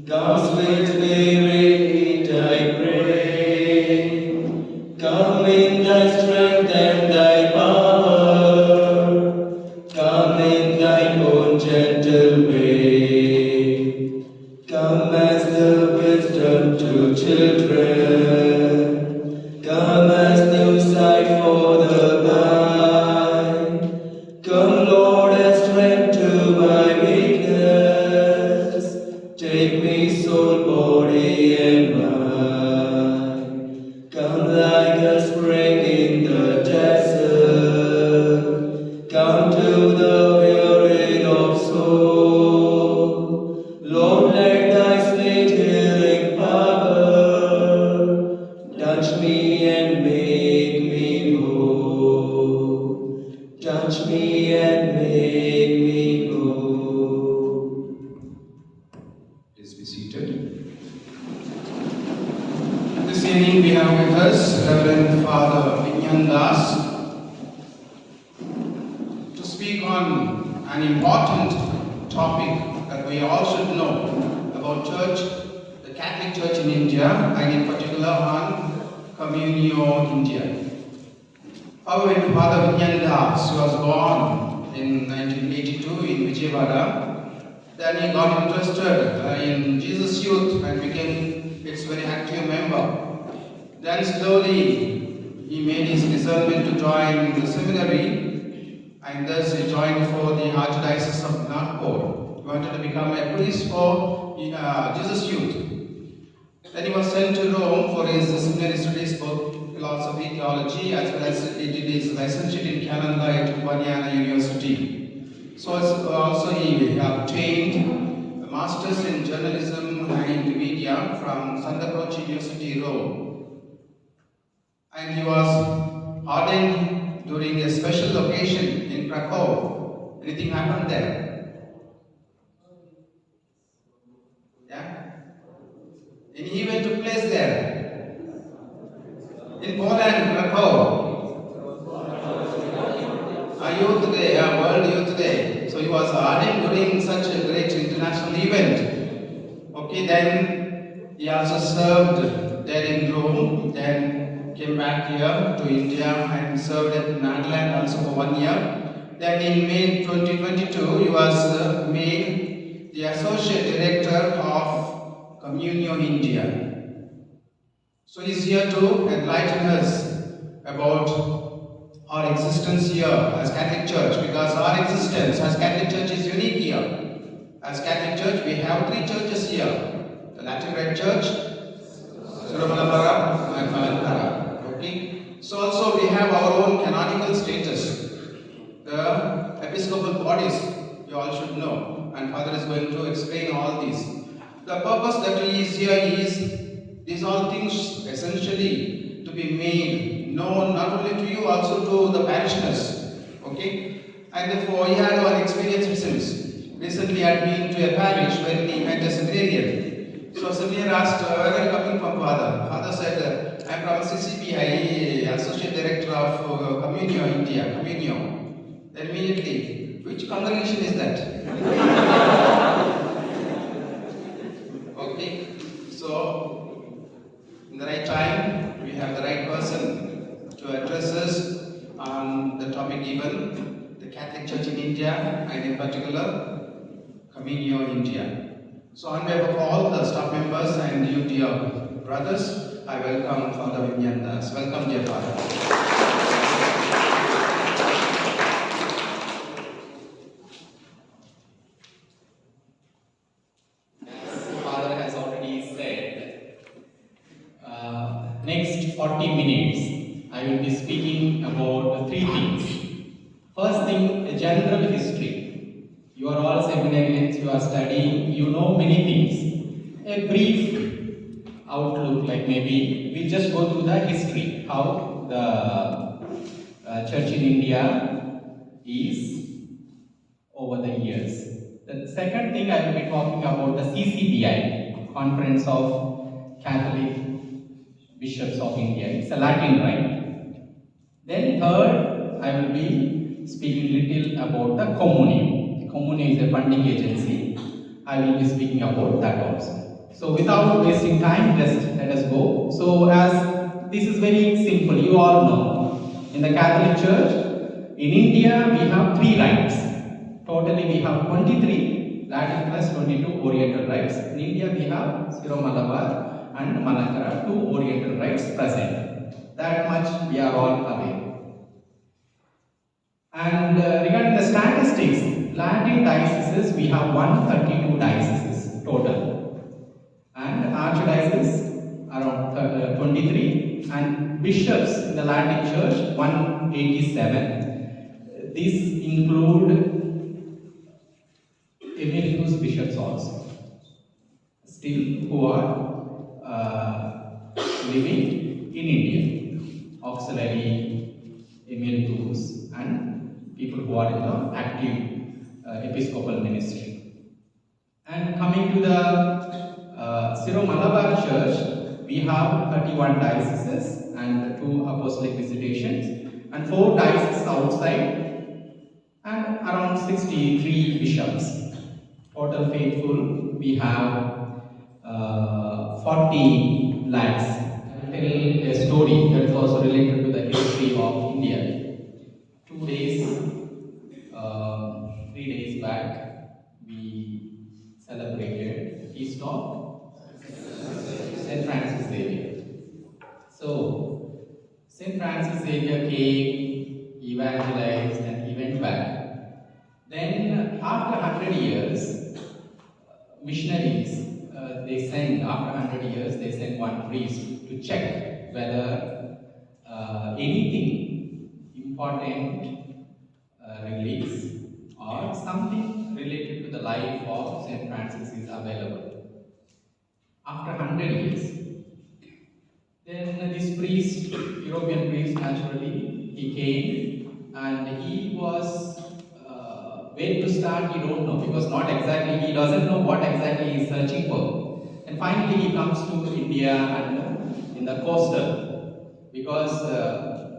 Come, sweet Spirit, I pray. Come in thy strength and thy power. Come in thine own gentle way. Come as the wisdom to children. Come as new sight for the blind. Come, Lord, as strength to my weakness. Take me, soul, body, and mind. Come like a spring in the desert. Come to the wearied of soul. Lord, let thy sweet healing power touch me and make me whole. Touch me and make me whole. Please be seated. This evening we have with us Reverend Father Vinyan Das to speak on an important topic that we all should know about church, the Catholic Church in India, and in particular on Communio, India. Father Vinyan Das was born in 1982 in Vijayawada. Then he got interested in Jesus Youth and became its very active member. Then slowly he made his discernment to join the seminary, and thus he joined for the Archdiocese of Nagpur. He wanted to become a priest for Jesus Youth. Then he was sent to Rome for his seminary studies, both philosophy, theology, as well as he did his licentiate in canon law at Bangalore University. So also he obtained a master's in journalism and media from Santa Croce University, Rome. And he was ordained during a special occasion in Krakow. Anything happened there? Yeah? Any event took place there? In Poland, Krakow. Youth Day, World Youth Day. So he was ordained during such a great international event. Okay, then he also served there in Rome, then came back here to India and served at Nagaland also for 1 year. Then in May 2022, he was made the Associate Director of Communio, India. So he is here to enlighten us about our existence here as Catholic Church, because our existence as Catholic Church is unique here. As Catholic Church, we have 3 churches here: the Latin Rite Church, Suramalambara, and Malankara. Okay. So also we have our own canonical status. The episcopal bodies, you all should know, and Father is going to explain all these. The purpose that he is here is these all things essentially to be made known not only to you, also to the parishioners. Okay? And therefore he had one experience since. Recently I had been to a parish where he met a seminarian. So seminarian asked, where are you coming from, Father? Father said, I am from CCBI, Associate Director of Communio, India, Communio. Then immediately, which congregation is that? Okay, so in the right time, we have the right person to address us on the topic given, the Catholic Church in India, and in particular, Communio, India. So on behalf of all the staff members and you dear brothers, I welcome Father Vinyan Das. Welcome, dear Father. Next 40 minutes, I will be speaking about 3 things. First thing, a general history. You are all seminarians, you are studying, you know many things. A brief outlook, like maybe we'll just go through the history, how the church in India is over the years. The second thing I will be talking about the CCBI, Conference of Catholic Bishops of India. It's a Latin rite. Then third, I will be speaking little about the Communio. The Communio is a funding agency, I will be speaking about that also. So without wasting time, just let us go. So as this is very simple, you all know, in the Catholic Church, in India we have 3 rites. Totally we have 23 Latin plus 22 Oriental rites. In India we have Syro-Malabar and Malankara, 2 Oriental rites present. That much we are all aware. And regarding the statistics, Latin dioceses we have 132 dioceses total, and archdiocese around 23, and bishops in the Latin Church 187. These include emeritus bishops also, still who are living in India, auxiliary emeritus and people who are in the active episcopal ministry. And coming to the Syro-Malabar Church, we have 31 dioceses and 2 apostolic visitations, and 4 dioceses outside, and around 63 bishops. Total faithful, we have 40 lakhs. I will tell a story that is also related to the history of India. 2 days, 3 days back, we celebrated Feast of Saint Francis Xavier. So, Saint Francis Xavier came, evangelized, and he went back. Then, after 100 years, missionaries, they sent, after 100 years, they sent one priest to check whether anything important release or something related to the life of Saint Francis is available. After 100 years, then this priest, European priest, naturally, he came and he was, where to start, he don't know, because not exactly, he doesn't know what exactly he is searching for. And finally he comes to India and in the coastal, because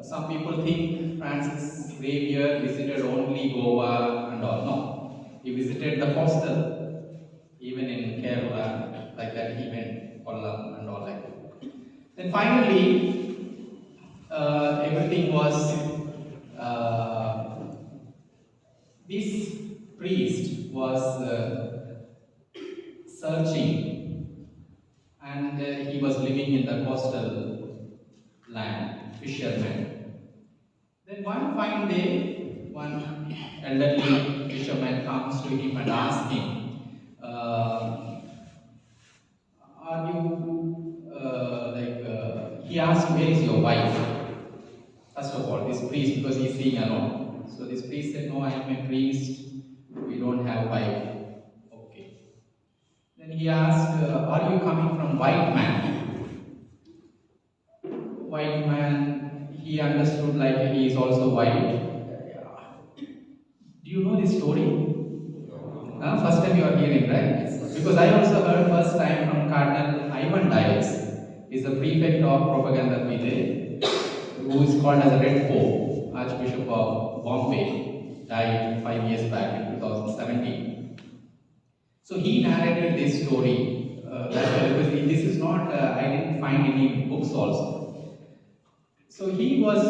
some people think Francis Xavier visited only Goa and all. No, he visited the coastal, even in Kerala, like that he went, Kollam and all like that. Then finally, everything was, this priest was searching, and he was living in the coastal land, fisherman. Then one fine day, one elderly fisherman comes to him and asks him, are you, he asked, where is your wife? First of all, this priest, because he is staying alone. So this priest said, no, I am a priest, we don't have wife. Okay. Then he asked, are you coming from white man? White man, he understood like he is also white. Do you know this story? First time you are hearing, right? Because I also heard first time from Cardinal Ivan Dias, is the prefect of Propaganda Vitae, who is called as a Red Pope, Archbishop of Bombay, died 5 years back in 2017. So he narrated this story, because this is not, I didn't find any books also. So he was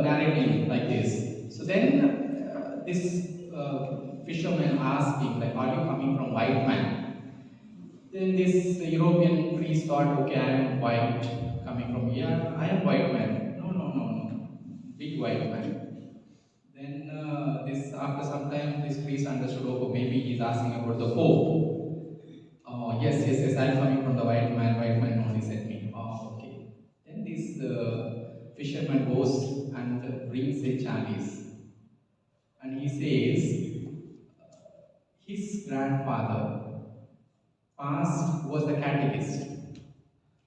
narrating like this. So then this fisherman asked him, like, are you coming from white man? Then this European priest thought, okay, I am white, coming from here, I am white man. No, big white man. Then this, after some time, this priest understood, oh, maybe he is asking about the Pope. Oh, yes, I am coming from the white man only sent me. Oh, okay. Then this fisherman goes and brings a chalice. And he says, his grandfather past was the catechist.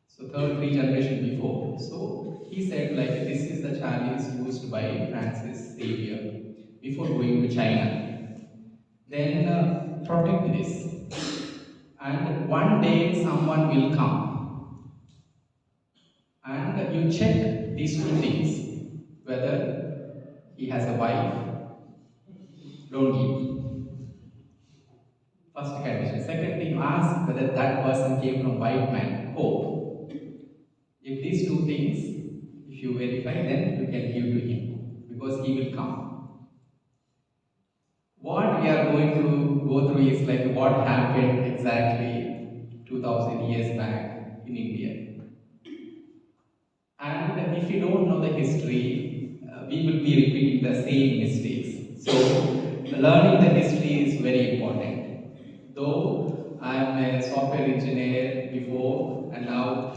So 3 generation before. So he said like this is the chalice used by Francis Xavier before going to China. Then protect this. And one day someone will come. And you check these 2 things. Whether he has a wife, don't give. First condition. Second thing, ask whether that person came from white man. Hope. If these two things, if you verify, then you can give to him because he will come. What we are going to go through is like what happened exactly 2000 years back in India. And if you don't know the history, we will be repeating the same mistakes. So, learning the history is very important. Though I am a software engineer before and now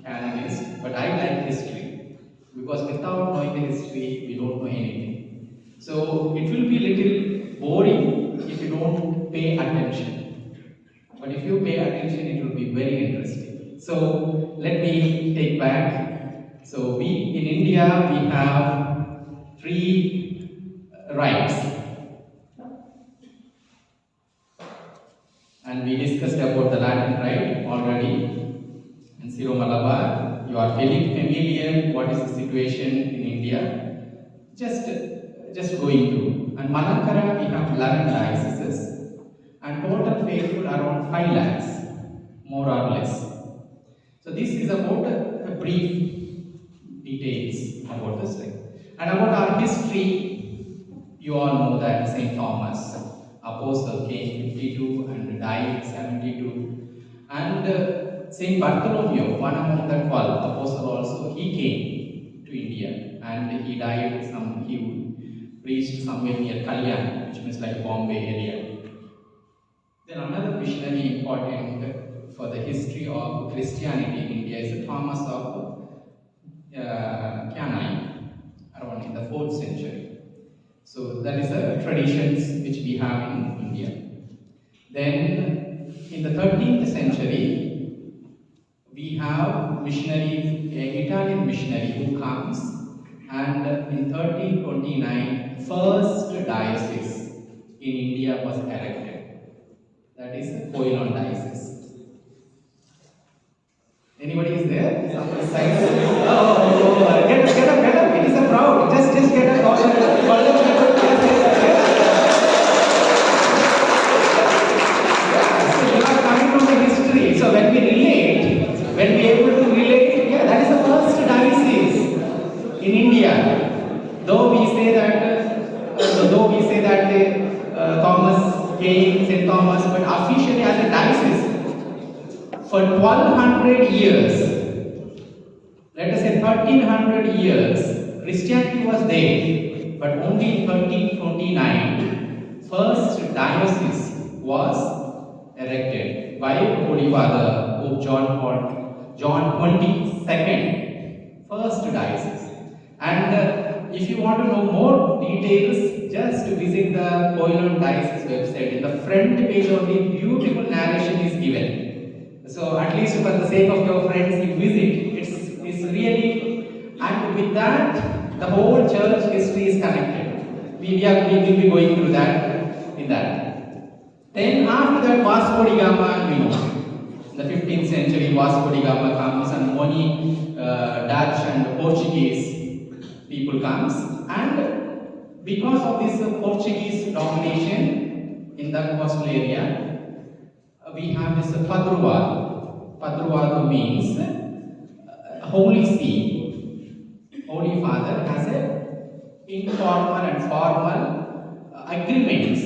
analyst, but I like history because without knowing the history, we don't know anything. So, it will be little boring if you don't pay attention. But if you pay attention, it will be very interesting. So, let me take back. So we in India we have three rights, and we discussed about the Latin right already. And Siro Malabar, you are feeling familiar. What is the situation in India? Just going through. And Malankara we have 11 dioceses, and total faithful around 5 lakhs, more or less. So this is about a brief details about this thing. And about our history, you all know that St. Thomas, Apostle, came 52 and died 72. And St. Bartholomew, one among the 12 apostles also, he came to India and he died he preached somewhere near Kalyan, which means like Bombay area. Then another missionary important for the history of Christianity in India is Thomas of Canine, around in the 4th century. So that is the traditions which we have in India. Then in the 13th century, we have missionary, Italian missionary who comes, and in 1329, first diocese in India was erected. That is Koilon diocese. Anybody is there? Somebody signs. Oh, get up. It is a proud. Just get up. So you are coming from the history. So when we able to relate, yeah, that is the first diocese in India. Though we say that Thomas came, St. Thomas, but officially as a diocese. For 1200 years, let us say 1300 years, Christianity was there, but only in 1329, first diocese was erected by Holy Father Pope John 22nd, first diocese. And if you want to know more details, just visit the Koilon Diocese website. In the front page only, beautiful narration is given. So at least for the sake of your friends, you visit. It's really, and with that, the whole church history is connected. We will be going through that in that. Then after that, Vasco da Gama, you know, the 15th century, Vasco da Gama comes, and many Dutch and Portuguese people comes, and because of this Portuguese domination in that coastal area, we have this Padruado. Padruado means Holy See. Holy Father has a informal and formal agreements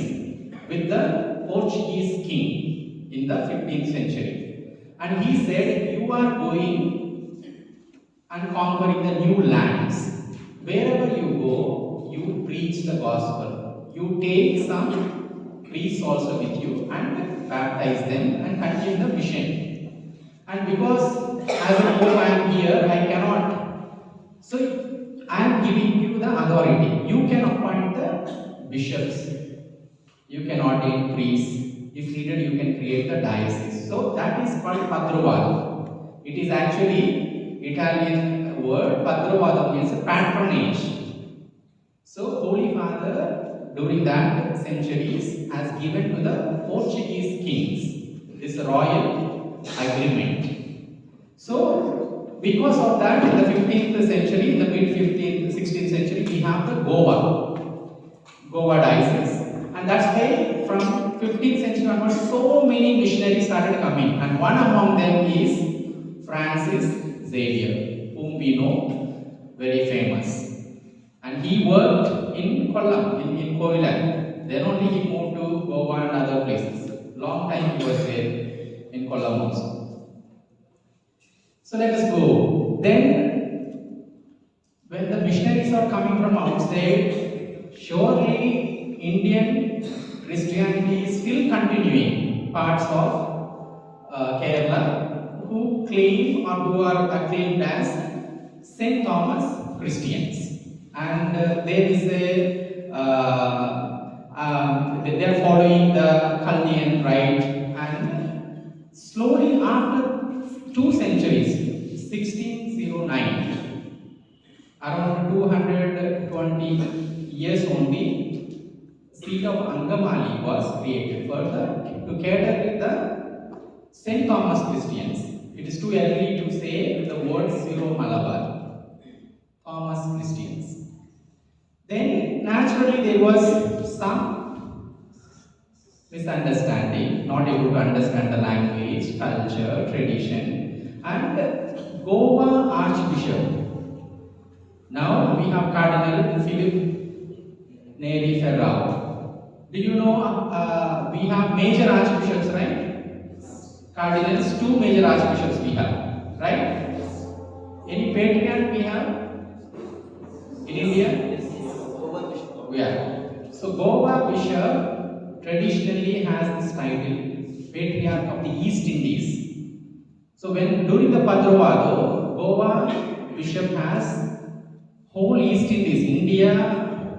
with the Portuguese king in the 15th century. And he said, you are going and conquering the new lands. Wherever you go, you preach the gospel. You take some priests also with you and baptize them and continue the mission. And because as a pope I am here, I cannot. So I am giving you the authority. You can appoint the bishops. You can ordain priests. If needed, you can create the diocese. So that is called Padrovado. It is actually Italian word. Padrovado means patronage. So Holy Father during that centuries has given to the Portuguese kings this royal agreement. So because of that, in the 15th century, in the mid 15th, 16th century, we have the Goa diocese. And And that's why from 15th century onwards, so many missionaries started coming. And one among them is Francis Xavier, whom we know, very famous. And he worked in Kollam, in Kovilan. Then only he moved to Goa and other places. Long time he was there in Kollam also. So let us go. Then, when the missionaries are coming from outside, surely Indian Christianity is still continuing parts of Kerala who claim or who are acclaimed as Saint Thomas Christians. And there is a they are following the Chaldean rite, and slowly after 2 centuries, 1609, around 220 years only, seat of Angamali was created to cater with the Saint Thomas Christians. It is too early to say the word Syro Malabar, Thomas Christians. Then naturally there was some misunderstanding, not able to understand the language, culture, tradition, and Goa Archbishop. Now we have Cardinal Philip Neri Ferrao. Do you know we have major archbishops, right? Cardinals, 2 major archbishops we have, right? Any patriarch we have in India? Yeah. So Goa Bishop traditionally has this title, Patriarch of the East Indies. So when during the Padrovado, Goa Bishop has whole East Indies, India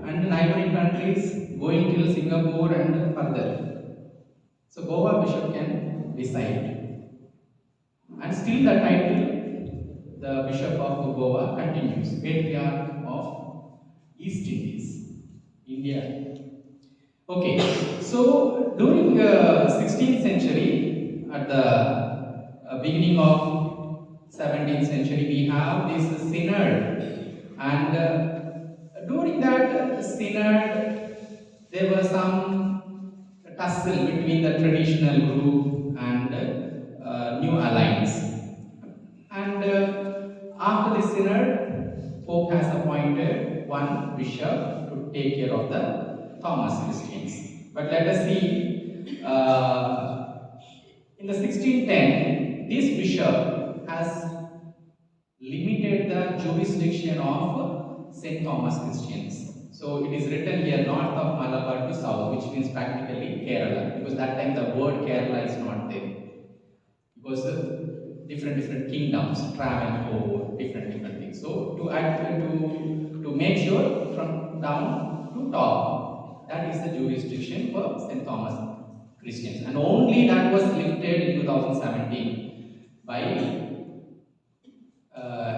and neighboring countries, going till Singapore and further. So Goa Bishop can decide. And still the title, the Bishop of Goa continues, Patriarch of East Indies. India. Okay, so during 16th century, at the beginning of 17th century, we have this synod, and during that synod, there was some tussle between the traditional group and new alliance. And after the synod, Pope has appointed one bishop to take care of the Thomas Christians. But let us see, in the 1610, this bishop has limited the jurisdiction of Saint Thomas Christians. So it is written here north of Malabar to south, which means practically Kerala, because that time the word Kerala is not there. Because different kingdoms travel over different things. So to make sure from down to top, that is the jurisdiction for St. Thomas Christians, and only that was lifted in 2017 by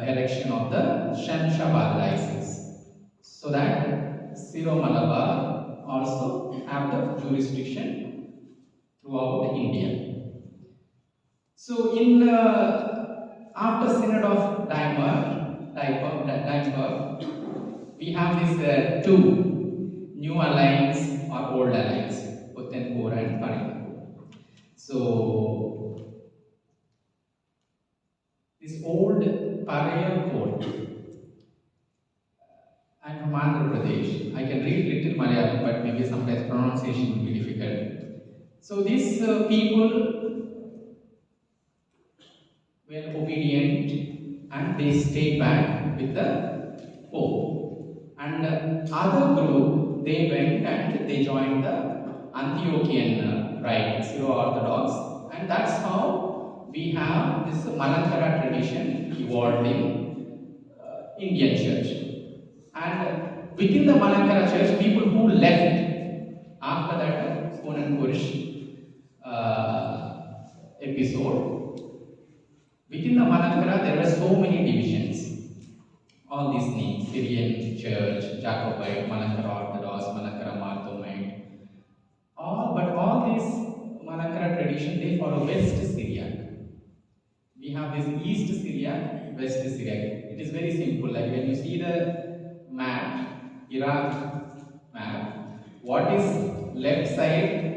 election of the Shamshabad diocese, so that Syro Malabar also have the jurisdiction throughout India. So in after Synod of Dimberg, we have these 2 new alliance or old alliance, Puthenpur and Panippur. So this old Paraya court, I'm from Andhra Pradesh. I can read little Malayalam, but maybe sometimes pronunciation will be difficult. So these people were obedient and they stayed back with the Pope. And other group, they went and they joined the Antiochian rite, Syro-Orthodox, and that's how we have this Malankara tradition evolved in Indian church. And within the Malankara church, people who left after that Conan Kurish episode, within the Malankara, there were so many divisions. All these names, Syrian Church, Jacobite, Malankara Orthodox, Malankara Marthomite. But all these Malankara tradition, they follow West Syriac. We have this East Syriac, West Syriac. It is very simple. Like when you see the map, Iraq map, what is left side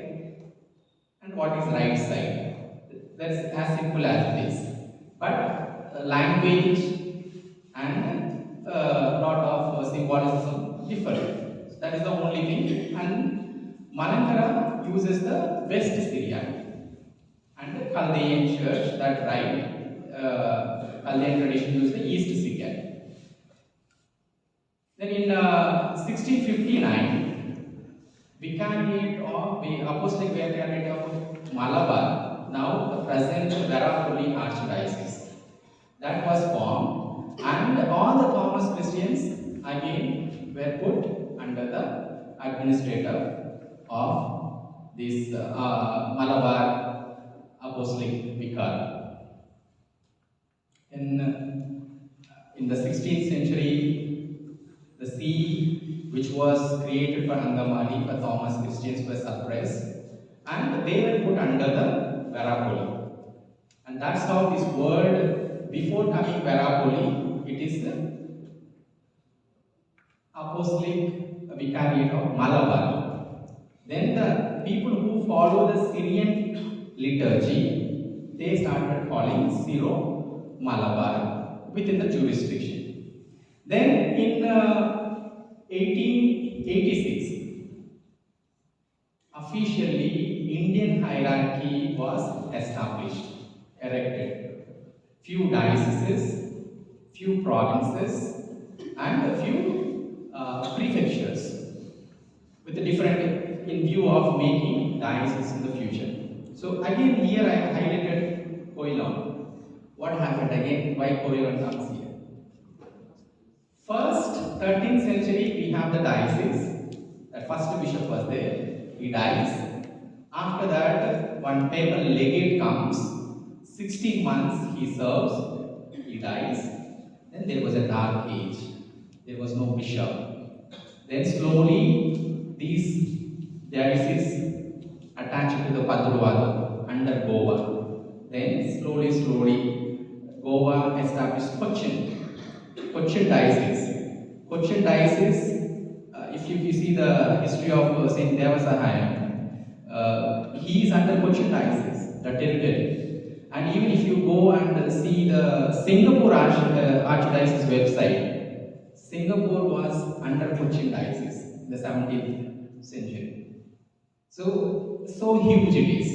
and what is right side. That's as simple as it is. But language and lot of symbolism differ. That is the only thing. And Malankara uses the West Syriac, and the Chaldean church, that right, Chaldean tradition uses the East Syriac. Then in 1659, Vicariate of the Apostolic Vicariate of Malabar, now the present Verapoli Archdiocese, that was formed, and all the Thomas Christians again were put under the administrator of this Malabar Apostolic Vicar. In the 16th century, the see which was created for Angamali for Thomas Christians was suppressed, and they were put under the Verapoli. And that's how this word, before coming Verapoli, it is the Apostolic Vicariate of Malabar. Then the people who follow the Syrian liturgy, they started calling Syro Malabar within the jurisdiction. Then in 1886, officially Indian hierarchy was established, erected. Few dioceses, few provinces, and a few prefectures, with a different, in view of making dioceses in the future. So again here I have highlighted Koilon. What happened again? Why Koilon comes here? First, 13th century, we have the diocese. The first bishop was there. He dies. After that, one papal legate comes. 16 months he serves. He dies. Then there was a dark age. There was no bishop. Then slowly, these dioceses attached to the Padurwada under Goa. Then slowly, Goa established Cochin diocese. Cochin diocese, if you see the history of Saint Devasahaya, he is under Cochin diocese, the territory. And even if you go and see the Singapore Archdiocese website, Singapore was under Cochin diocese in the 17th century. So huge it is.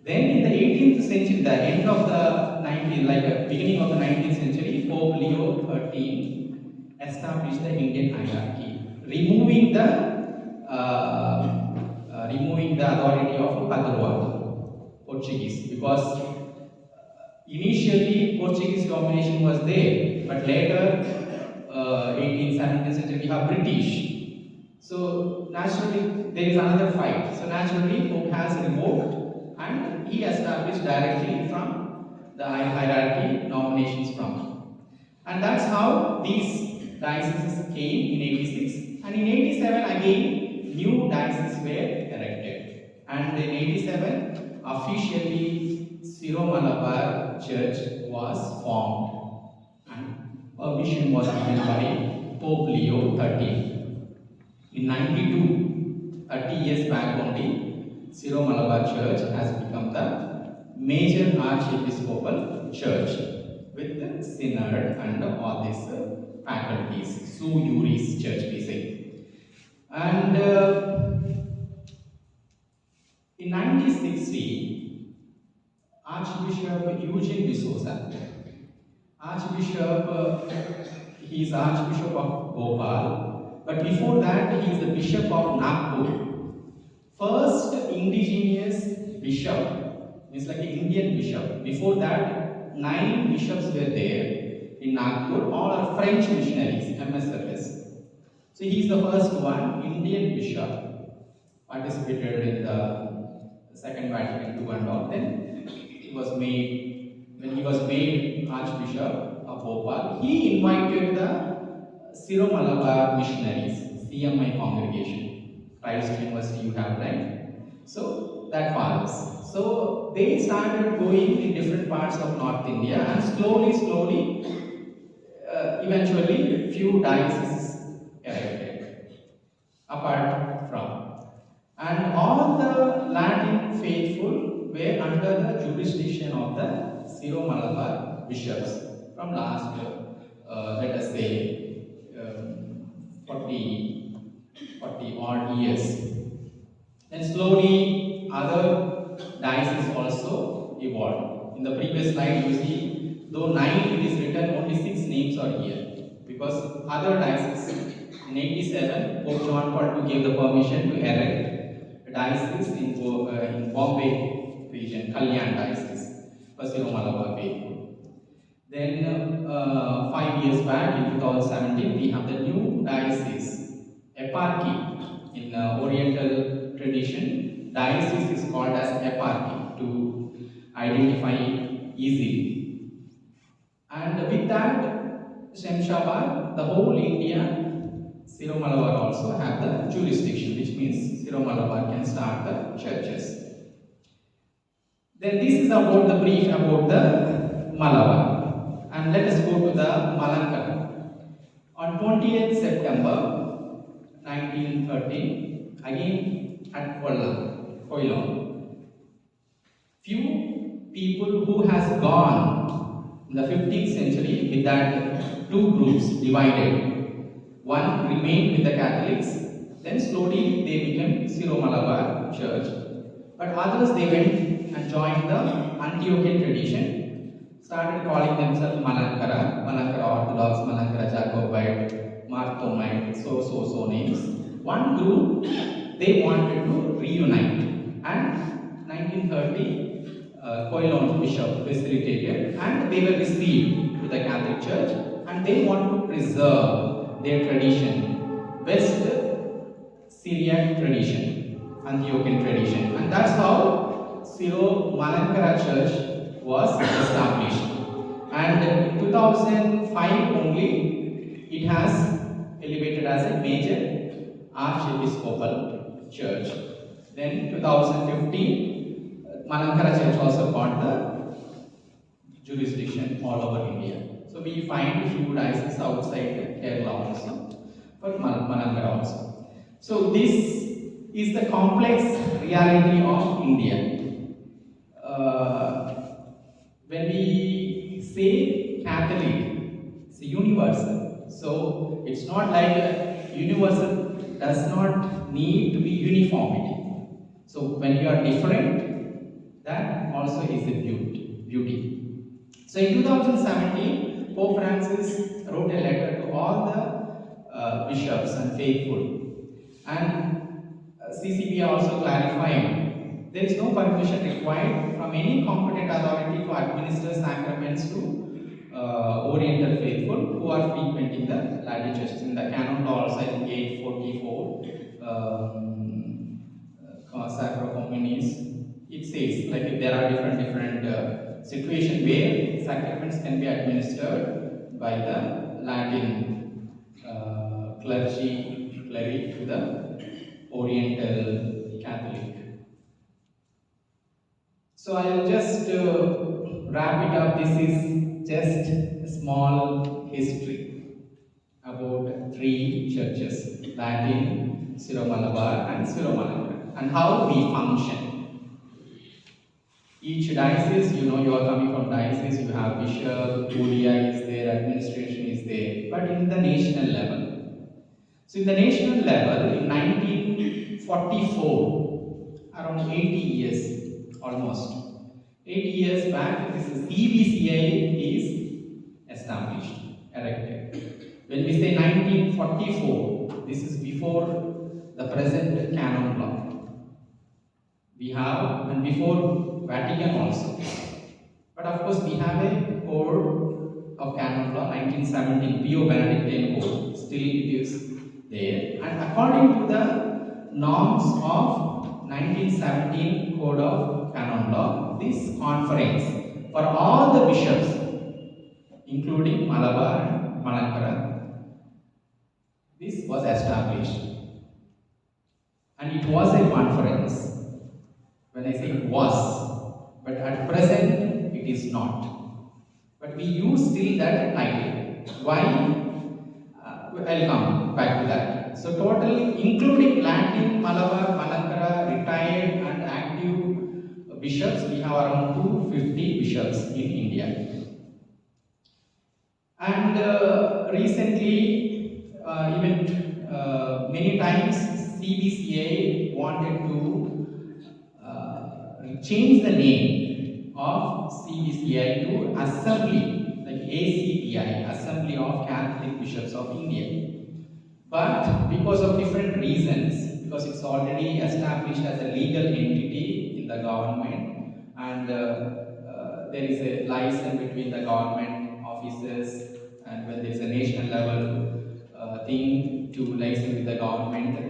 Then in the 18th century, the end of the 19th, beginning of the 19th century, Pope Leo XIII established the Indian hierarchy, removing the authority of Padurwada, Portuguese, because initially Portuguese domination was there, but later 18th, 17th century we have British. So naturally there is another fight. So naturally Pope has revoked, and he established directly from the hierarchy nominations from. And that's how these dioceses came in 86. And in 87 again new dioceses were erected. And in 87 officially Syro-Malabar Church was formed. And permission was given by Pope Leo XIII. In 92, 30 years back only, Syro-Malabar Church has become the major archiepiscopal church with the synod and all these faculties, Sui Juris Church we say. And in 1960, Archbishop Eugene D'Souza, he is Archbishop of Bhopal, but before that he is the Bishop of Nagpur. First indigenous bishop, means like an Indian bishop. Before that, 9 bishops were there in Nagpur, all are French missionaries, MSLS. So he is the first one, Indian bishop, participated in the Second Vatican II and all. Then he was made, when he was made Archbishop of Bhopal, he invited the Syro-Malabar missionaries, CMI congregation, Christ University you have, right? So that follows. So they started going in different parts of North India, and slowly, eventually few dioceses erected apart from. And faithful were under the jurisdiction of the Syro-Malabar bishops from last, let us say, 40 odd years. Then slowly other dioceses also evolved. In the previous slide you see, though 9 it is written, only 6 names are here. Because other dioceses, in 87, Pope John Paul II gave the permission to erect a diocese in Bombay region, Kalyan diocese, for Syro-Malabar faithful. Then 5 years back, in 2017, we have the new diocese, eparchy. In Oriental tradition, diocese is called as eparchy to identify easily. And with that, Shemshabad, the whole India, Syro-Malabar also have the jurisdiction, which means Syro-Malabar can start the churches. Then this is about the brief about the Malabar. And let us go to the Malankara. On 20th September 1913, again at Koilon, few people who has gone in the 15th century with that two groups divided. One remained with the Catholics, then slowly they became Syro-Malabar Church. But others, they went and joined the Antiochian tradition, started calling themselves Malankara, Malankara Orthodox, Malankara Jacobite, Marthomite, so names. One group, they wanted to reunite, and 1930, Koilon bishop facilitated, and they were received to the Catholic Church, and they want to preserve their tradition, West Syriac tradition, Antiochian tradition, and that's how Syro-Malankara Church was established. And in 2005 only, it has elevated as a major archiepiscopal church. Then 2015, Malankara Church also got the jurisdiction all over India. So we find few dioceses outside Kerala also, for Malankara also. So this is the complex reality of India. When we say Catholic, it's universal. So it's not like universal does not need to be uniformity. So when you are different, that also is a beauty. So in 2017, Pope Francis wrote a letter to all the bishops and faithful, and CCBI also clarified there is no permission required from any competent authority to administer sacraments to Oriental faithful who are frequenting the Latin churches. In the canon law also, I think 844, Sacra Communis, it says like if there are different situations where sacraments can be administered by the Latin cleric to the Oriental Catholic. So I will just wrap it up. This is just a small history about three churches, Latin, Syro-Malabar and Syro-Malankara, and how we function. Each diocese, you are coming from diocese, you have bishop, Kuria is there, administration is there, but in the national level. So in the national level, in 1944, around 80 years, almost 80 years back, this is CBCI is established, erected. When we say 1944, this is before the present canon law. We have, and before Vatican also. But of course, we have a code of canon law, 1917, Pio Benedictine code. Still it is there. And according to the norms of 1917 code of canon law, this conference for all the bishops, including Malabar and Malankara, this was established. And it was a conference. When I say it was, but at present it is not. But we use still that title. Why? I'll come back to that. So totally, including Latin, Malabar, Malankara, retired and active bishops. We have around 250 bishops in India. And recently, even many times CBCI wanted to change the name of CBCI to Assembly, like ACBI, Assembly of Catholic Bishops of India. But because of different reasons, because it's already established as a legal entity in the government, and there is a liaison between the government officers, and when there is a national level thing to liaison with the government,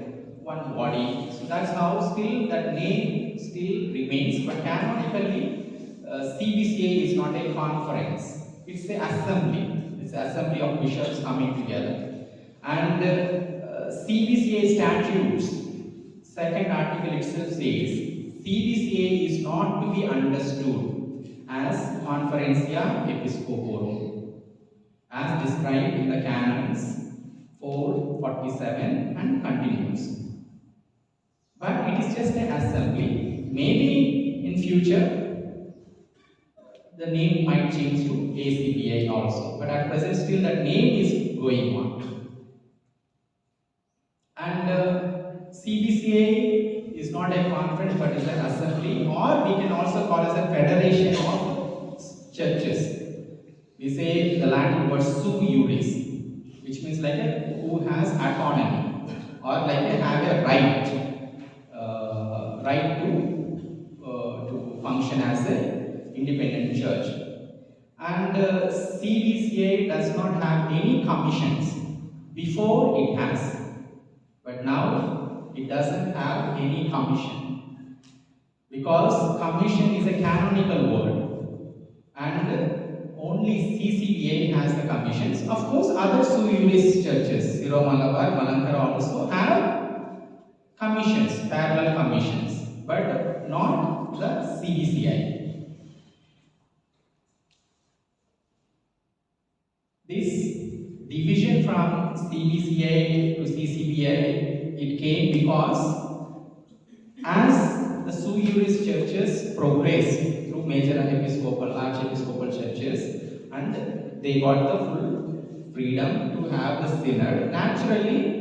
one body. So that's how still that name still remains, but canonically CBCA is not a conference, it's the assembly. It's the assembly of bishops coming together. And CBCA statutes, second article itself says, CBCA is not to be understood as Conferencia Episcoporum, as described in the canons 447 and continues. But it is just an assembly. Maybe in future the name might change to ACBI also, but at present still that name is going on. And CBCA is not a conference but is an assembly, or we can also call as a federation of churches. We say the Latin word sui juris, which means like a who has autonomy, or like a have a right to function as a independent church. And CBCA does not have any commissions. Before it has, but now it doesn't have any commission, because commission is a canonical word, and only CCBI has the commissions. Of course, other sui juris churches, Siro Malabar, Malankara also have commissions, parallel commissions, but not the CBCI. This division from CBCI to CCBI, it came because as the sui juris churches progressed through major and episcopal, archiepiscopal churches, and they got the full freedom to have the synod, naturally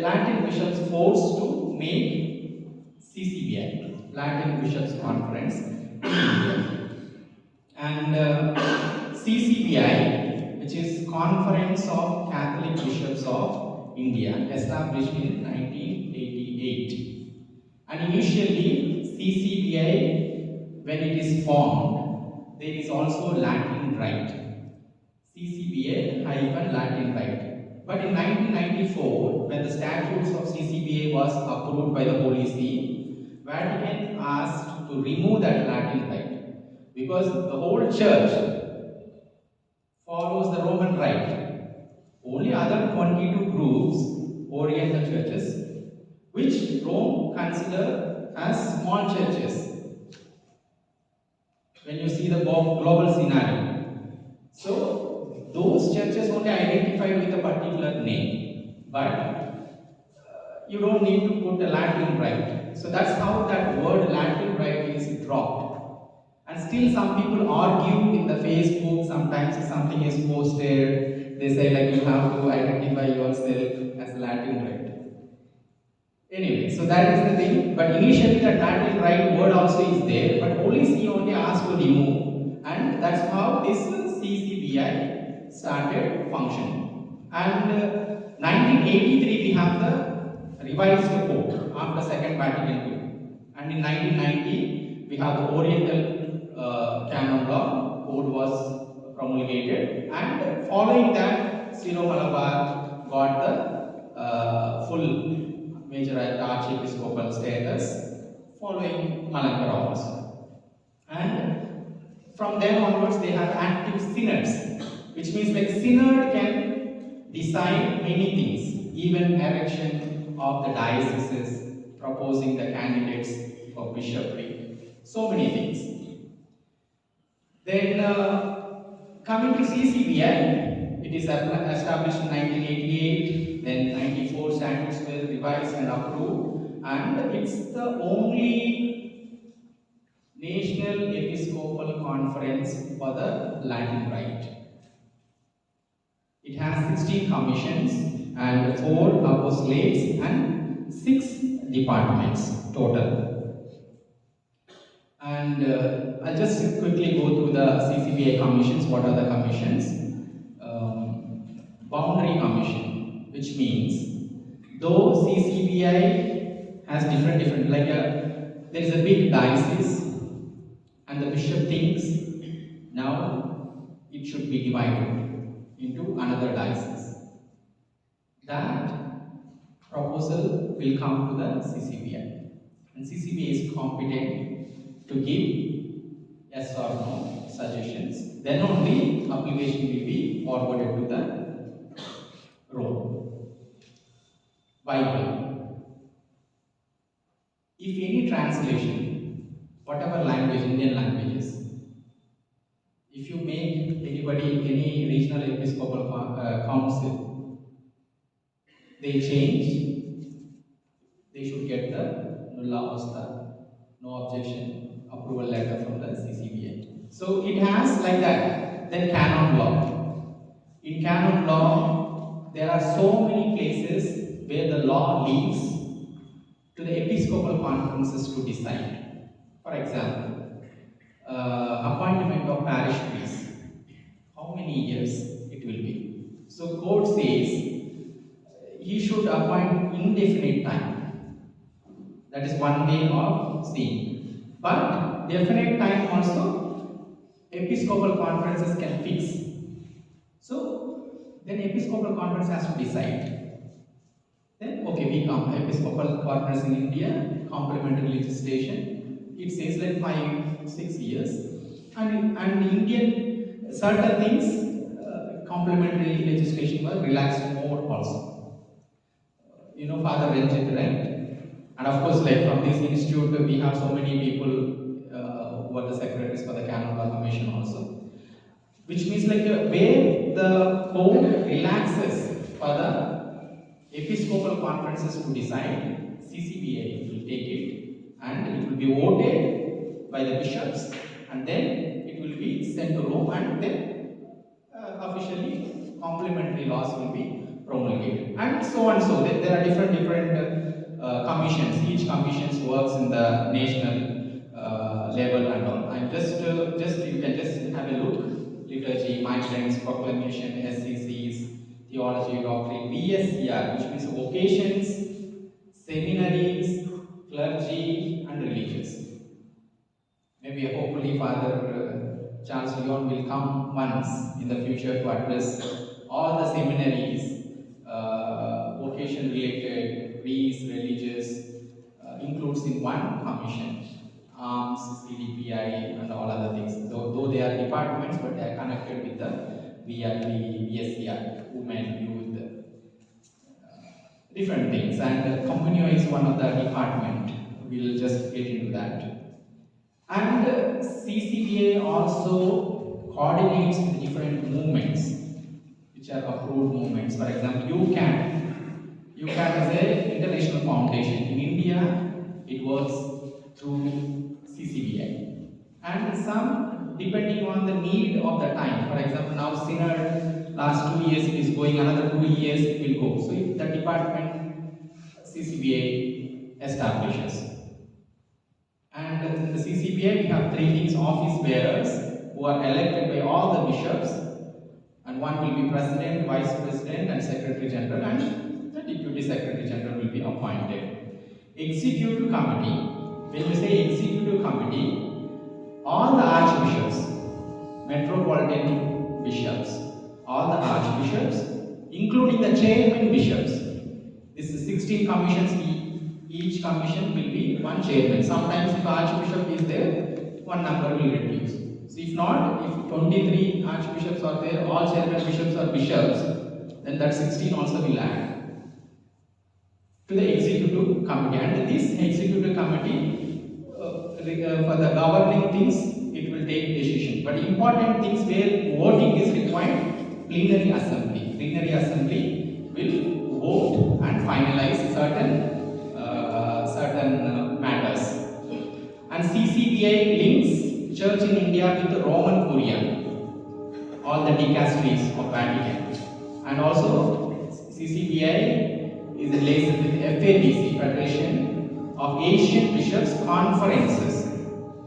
Latin bishops forced to make CCBI, Latin Bishops Conference in India. And CCBI, which is Conference of Catholic Bishops of India, established in 1988. And initially, CCBI, when it is formed, there is also Latin Rite. CCBI hyphen Latin Rite. But in 1994, when the statutes of CCBI was approved by the Holy See, Vatican asked to remove that Latin Rite, because the whole church follows the Roman Rite. Only other 22 groups, Oriental churches, which Rome consider as small churches. When you see the global scenario, so those churches only identified with a particular name, but you don't need to put a Latin Rite. So that's how that word Latin Rite is dropped. And still some people argue in the Facebook, sometimes if something is posted, they say like you have to identify yourself as Latin Rite. Anyway, so that is the thing. But initially the Latin Rite word also is there, but Holy See only asked to remove. And that's how this CCBI started functioning. And 1983 we have the revised code after Second Vatican II. And in 1990 we have the Oriental canon law code was promulgated, and following that Syro Malabar got the full major archiepiscopal status, following Malankara also. And from then onwards they have active synods, which means like synod can decide many things, even erection of the dioceses, proposing the candidates for bishopric, so many things. Then coming to CCBI, it is established in 1988, then 94 statutes were revised and approved, and it's the only National Episcopal Conference for the Latin Rite. It has 16 commissions and 4 apostolates and 6 departments total. And I'll just quickly go through the CCBI commissions. What are the commissions? Boundary commission, which means though CCBI has different like there is a big diocese and the bishop thinks now it should be divided into another diocese. That proposal will come to the CCBI, and CCBI is competent to give yes or no suggestions. Then only application will be forwarded to the Rome. Bible. If any translation, whatever language, Indian languages, if you make anybody, any regional episcopal council, they change, they should get the nulla osta, no objection, approval letter from the CCBI. So it has like that. Then canon law. In canon law, there are so many places where the law leaves to the episcopal conferences to decide. For example, appointment of parish priests. How many years it will be? So court says he should appoint indefinite time. That is one way of seeing. But definite time also episcopal conferences can fix. So then episcopal conference has to decide. Then okay, we come episcopal conference in India, complementary legislation. It says like 5-6 years, and Indian certain things complementary legislation was relaxed more also. You know, Father Ranjit, right? And of course, like from this institute, we have so many people who are the secretaries for the Canon Law Commission also. Which means like where the court relaxes for the episcopal conferences to decide, CCBI will take it and it will be voted by the bishops, and then it will be sent to Rome, and then officially complementary laws will be promulgated, and so on. So there are different commissions. Each commission works in the national level and all. I'm just you can just have a look. Liturgy, migrants, proclamation, SCCs, theology, doctrine, BSCR, which means vocations, seminaries, clergy, and religious. Maybe hopefully Father Charles Leon will come once in the future to address all the seminaries, vocation related, priests, religious, includes in one commission. Arms, CDPI, and all other things. Though they are departments, but they are connected with the VIP, BSCI, women, youth, different things. And Communio is one of the department. We'll just get into that. And CCBA also coordinates with different movements, which are approved movements. For example, UCAN is an international foundation. In India, it works through CCBI, and some depending on the need of the time. For example, now Synod last 2 years it is going, another 2 years it will go. So if the department CCBI establishes, and in the CCBI we have 3 things: office bearers who are elected by all the bishops, and one will be president, vice president, and secretary general, and the deputy secretary general will be appointed. Executive committee. When we say executive committee, all the archbishops, metropolitan bishops, all the archbishops, including the chairman bishops. This is 16 commissions. Each commission will be one chairman. Sometimes if archbishop is there, one number will reduce. So if not, if 23 archbishops are there, all chairman bishops are bishops, then that 16 also will add to the executive committee. And this executive committee, for the governing things, it will take decision. But important things where voting is required, plenary assembly. Plenary assembly will vote and finalize certain matters. And And CCBI links Church in India with the Roman Curia, all the dicasteries of Vatican. And also CCBI is related with FABC, Federation of Asian Bishops Conferences,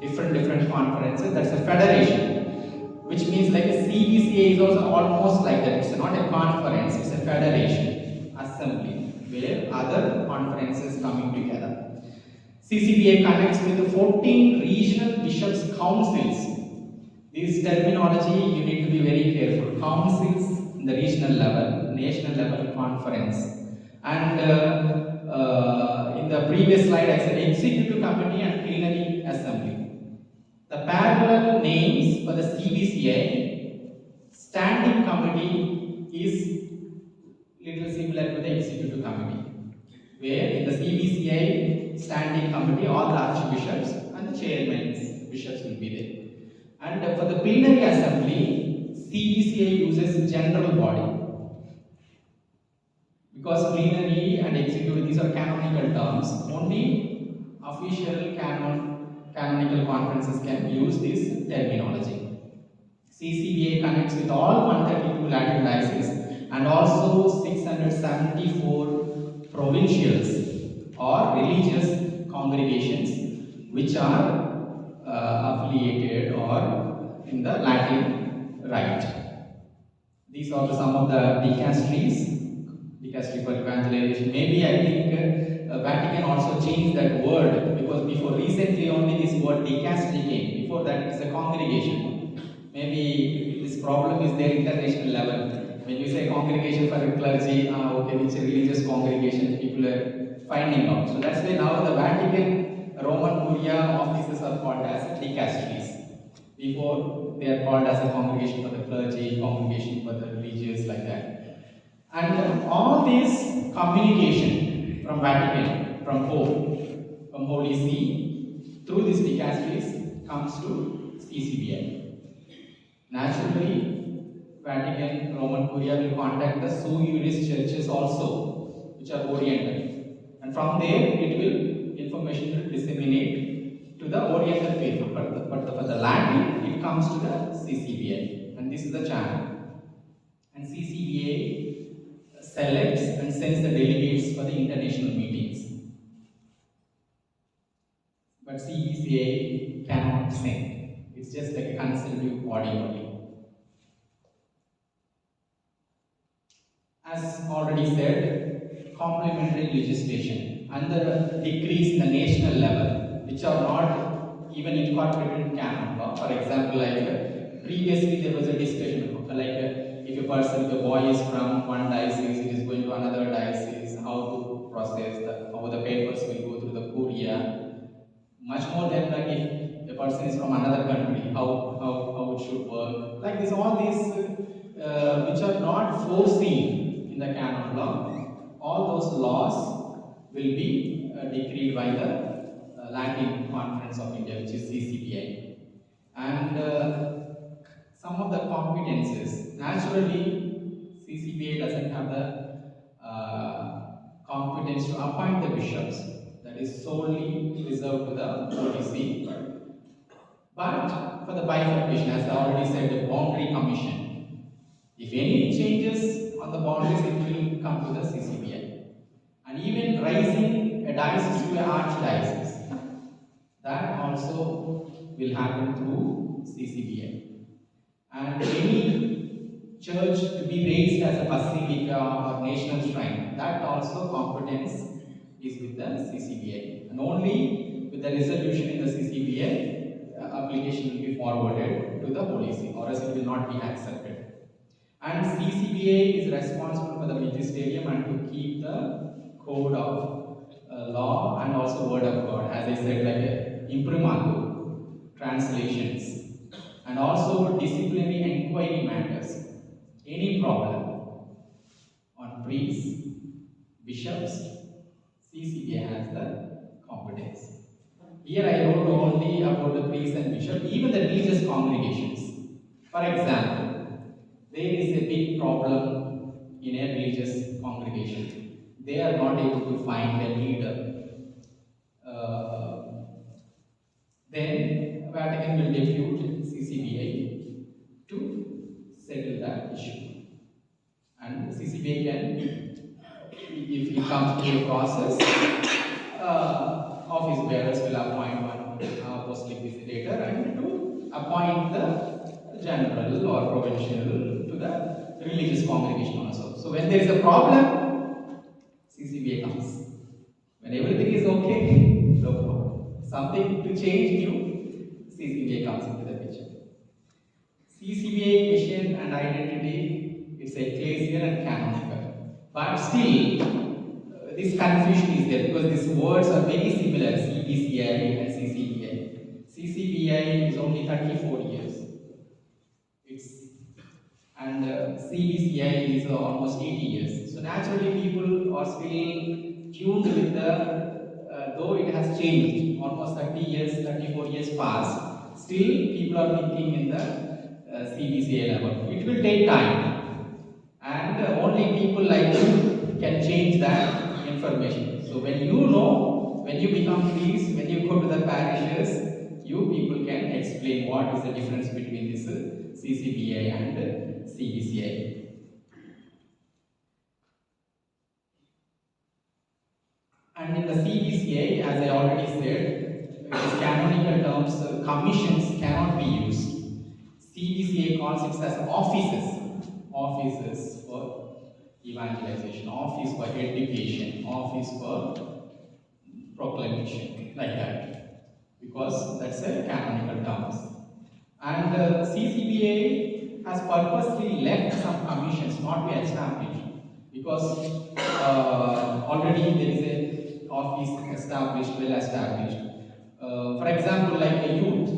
different conferences. That's a federation, which means like a CBCI is also almost like that. It's not a conference, it's a federation, assembly, where other conferences coming together. CCBI connects with the 14 regional bishops' councils. This terminology you need to be very careful. Councils in the regional level, national level conference. And in the previous slide I said executive committee and plenary assembly. The parallel names for the CBCI standing committee is little similar to the executive committee, where in the CBCI standing committee all the archbishops and the chairmen bishops will be there. And for the plenary assembly, CBCI uses general body, because plenary and executive, these are canonical terms. Only official canonical conferences can use this terminology. CCBA connects with all 132 Latin dioceses and also 674 provincials or religious congregations which are affiliated or in the Latin rite. These are some of the dicasteries. Dicastery for evangelization. Maybe I think Vatican also changed that word, because before recently only this word dicastery came. Before that it is a congregation. Maybe this problem is there international level. When you say congregation for clergy, okay, which religious congregation people are finding out. So that's why now the Vatican Roman Curia offices are called as dicasteries. Before they are called as a congregation for the clergy, congregation for the religious, like that. And all this communication from Vatican, from Pope, from Holy See, through these dicasteries comes to CCBI. Naturally, Vatican, Roman Curia will contact the sui juris churches also, which are Oriental. And from there, information will disseminate to the Oriental faith. But for the Latin, it comes to the CCBI. And this is the channel. And CCBA selects and sends the delegates for the international meetings. But CBCI cannot send. It's just like a consultative body only. As already said, complementary legislation and the decrees in the national level, which are not even incorporated in canon law. For example, like previously there was a discussion if a person, if a boy is from one diocese, it is going to another diocese, how to process, how the papers will go through the Curia. Much more than like if a person is from another country, how it should work. Like this, all these which are not foreseen in the canon law, all those laws will be decreed by the Latin Conference of India, which is CCBI. And some of the competences, naturally, CCBA doesn't have the competence to appoint the bishops. That is solely reserved to the Holy See. But for the bifurcation, as I already said, the boundary commission. If any changes on the boundaries, it will come to the CCBI. And even raising a diocese to an archdiocese, that also will happen through CCBI. And any church to be raised as a basilica or national shrine, that also competence is with the CCBI. And only with the resolution in the CCBI, application will be forwarded to the Holy See, or else it will not be accepted. And CCBA is responsible for the magisterium and to keep the code of law and also word of God. As I said, like imprimatur, translations. And also disciplinary inquiry matters. Any problem on priests, bishops, CCBA has the competence. Here I wrote only about the priests and bishops, even the religious congregations. For example, there is a big problem in a religious congregation. They are not able to find a leader. comes through the process, office bearers will appoint one apostolic visitator and to appoint the general or provincial to the religious congregation also. So when there is a problem, CCBA comes. When everything is okay, no problem. Something to change new, CCBA comes into the picture. CCBA mission and identity is ecclesial and canonical. But still, this confusion is there because these words are very similar, CBCI and CCBI. CCBI is only 34 years. And CBCI is almost 80 years. So naturally people are still tuned with the, though it has changed, almost 30 years, 34 years past, still people are thinking in the CBCI level. It will take time. And only people like you can change that information. So when you know, when you become priests, when you go to the parishes, you people can explain what is the difference between this CCBI and CBCI. And in the CBCI, as I already said, these canonical terms, commissions cannot be used. CBCI calls it as offices for evangelization, office for education, office for proclamation, like that, because that's a canonical terms. And CCBA has purposely left some commissions not to establish, because already there is a office established, well established. For example, like a youth,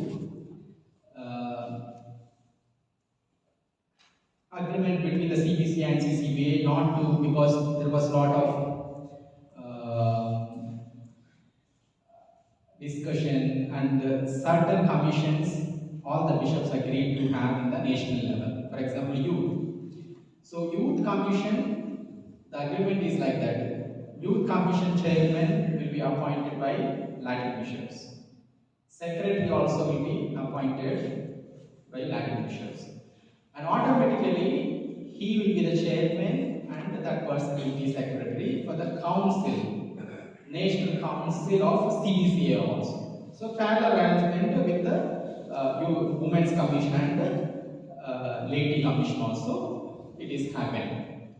agreement between the CBCI and CCBA not to, because there was a lot of discussion and certain commissions all the bishops agreed to have in the national level. For example, youth. So youth commission, the agreement is like that. Youth commission chairman will be appointed by Latin bishops. Secretary also will be appointed by Latin bishops. And automatically, he will be the chairman and that person will be secretary for the council, National Council of CBCA also. So parallel arrangement with the Women's Commission and Lady Commission also, it is happening.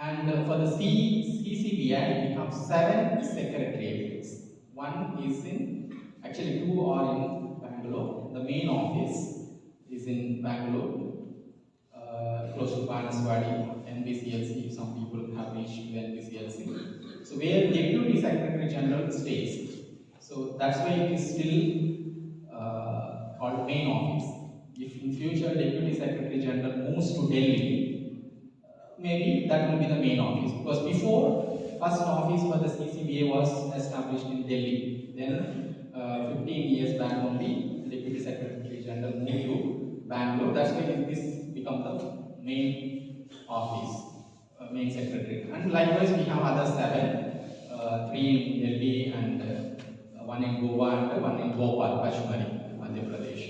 And for the CCBI, we have 7 secretariats. One is actually 2 are in Bangalore. The main office is in Bangalore, close to Banaswadi, NBCLC, if some people have reached the NBCLC. So where Deputy Secretary General stays. So that's why it is still called main office. If in future Deputy Secretary General moves to Delhi, maybe that will be the main office. Because before, first office for the CCBA was established in Delhi. Then 15 years back only, Deputy Secretary General moved to Bangalore. That's why this become the main office, main secretary. And likewise, we have other 7, 3 in Delhi and 1 in Goa and 1 in Bhopal, Pachmari, Madhya Pradesh.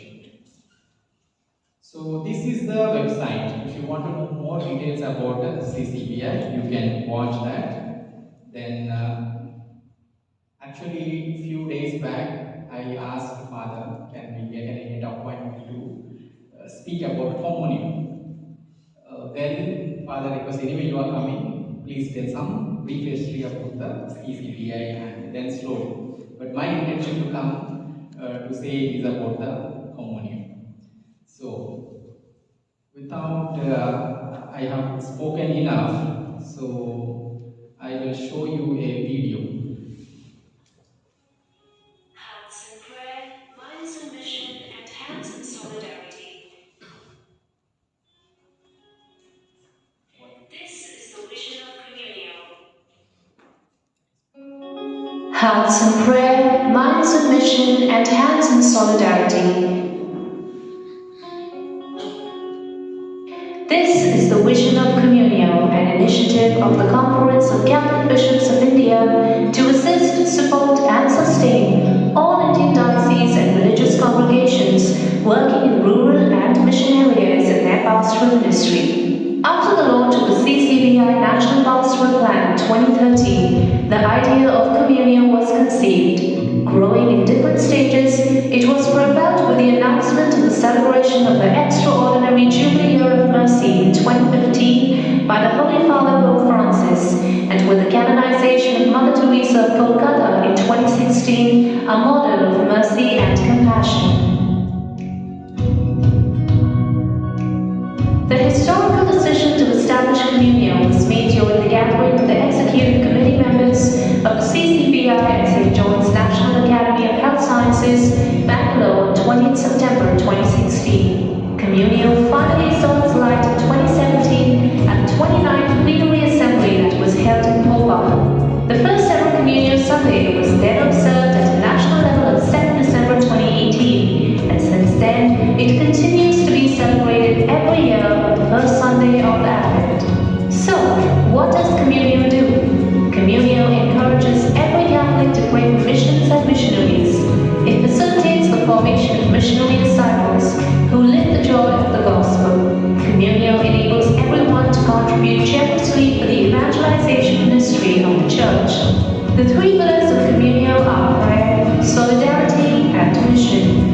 So this is the website. If you want to know more details about the CCBI, you can watch that. Then actually, few days back, I asked Father, can we get an appointment to speak about Communio? Then Father requested, anyway you are coming, please tell some brief history about the CCBI and then slowly. But my intention to come to say is about the Communio. So, without, I have spoken enough, so I will show you a video. Hearts in prayer, minds in mission, and hands in solidarity. This is the vision of Communio. Hearts in prayer, minds in mission, and hands in solidarity. This is the vision of Communio, an initiative of the Conference of Catholic Bishops of India to assist, support, and sustain all Indian dioceses and religious congregations working in rural and mission areas in their pastoral ministry. After the launch launch of the CCBI National Pastoral Plan 2013, the idea of Communio was conceived. Growing in different stages, it was brought about with the announcement of the celebration of the extraordinary Jubilee Year of Mercy in 2015 by the Holy Father Pope Francis, and with the canonization of Mother Teresa of Kolkata in 2016, a model of mercy and compassion. The historical decision to establish Communio was made during the gathering of the executive committee members of the CCBI at St. John's National Academy of Health Sciences, Bangalore, on 20th September 2016. Communio finally saw its light in 2017 at the 29th Plenary Assembly that was held in Bhopal. The first ever Communio Sunday was then observed at a national level on 2nd December 2018, and since then it continues to be celebrated every year on the first Sunday of Advent. So, what does Communio do? Communio encourages every Catholic to pray for missions and missionaries. It facilitates the formation of missionary disciples who live the joy of the gospel. Communio enables everyone to contribute generously for the evangelization ministry of the Church. The three pillars of Communio are prayer, solidarity, and mission.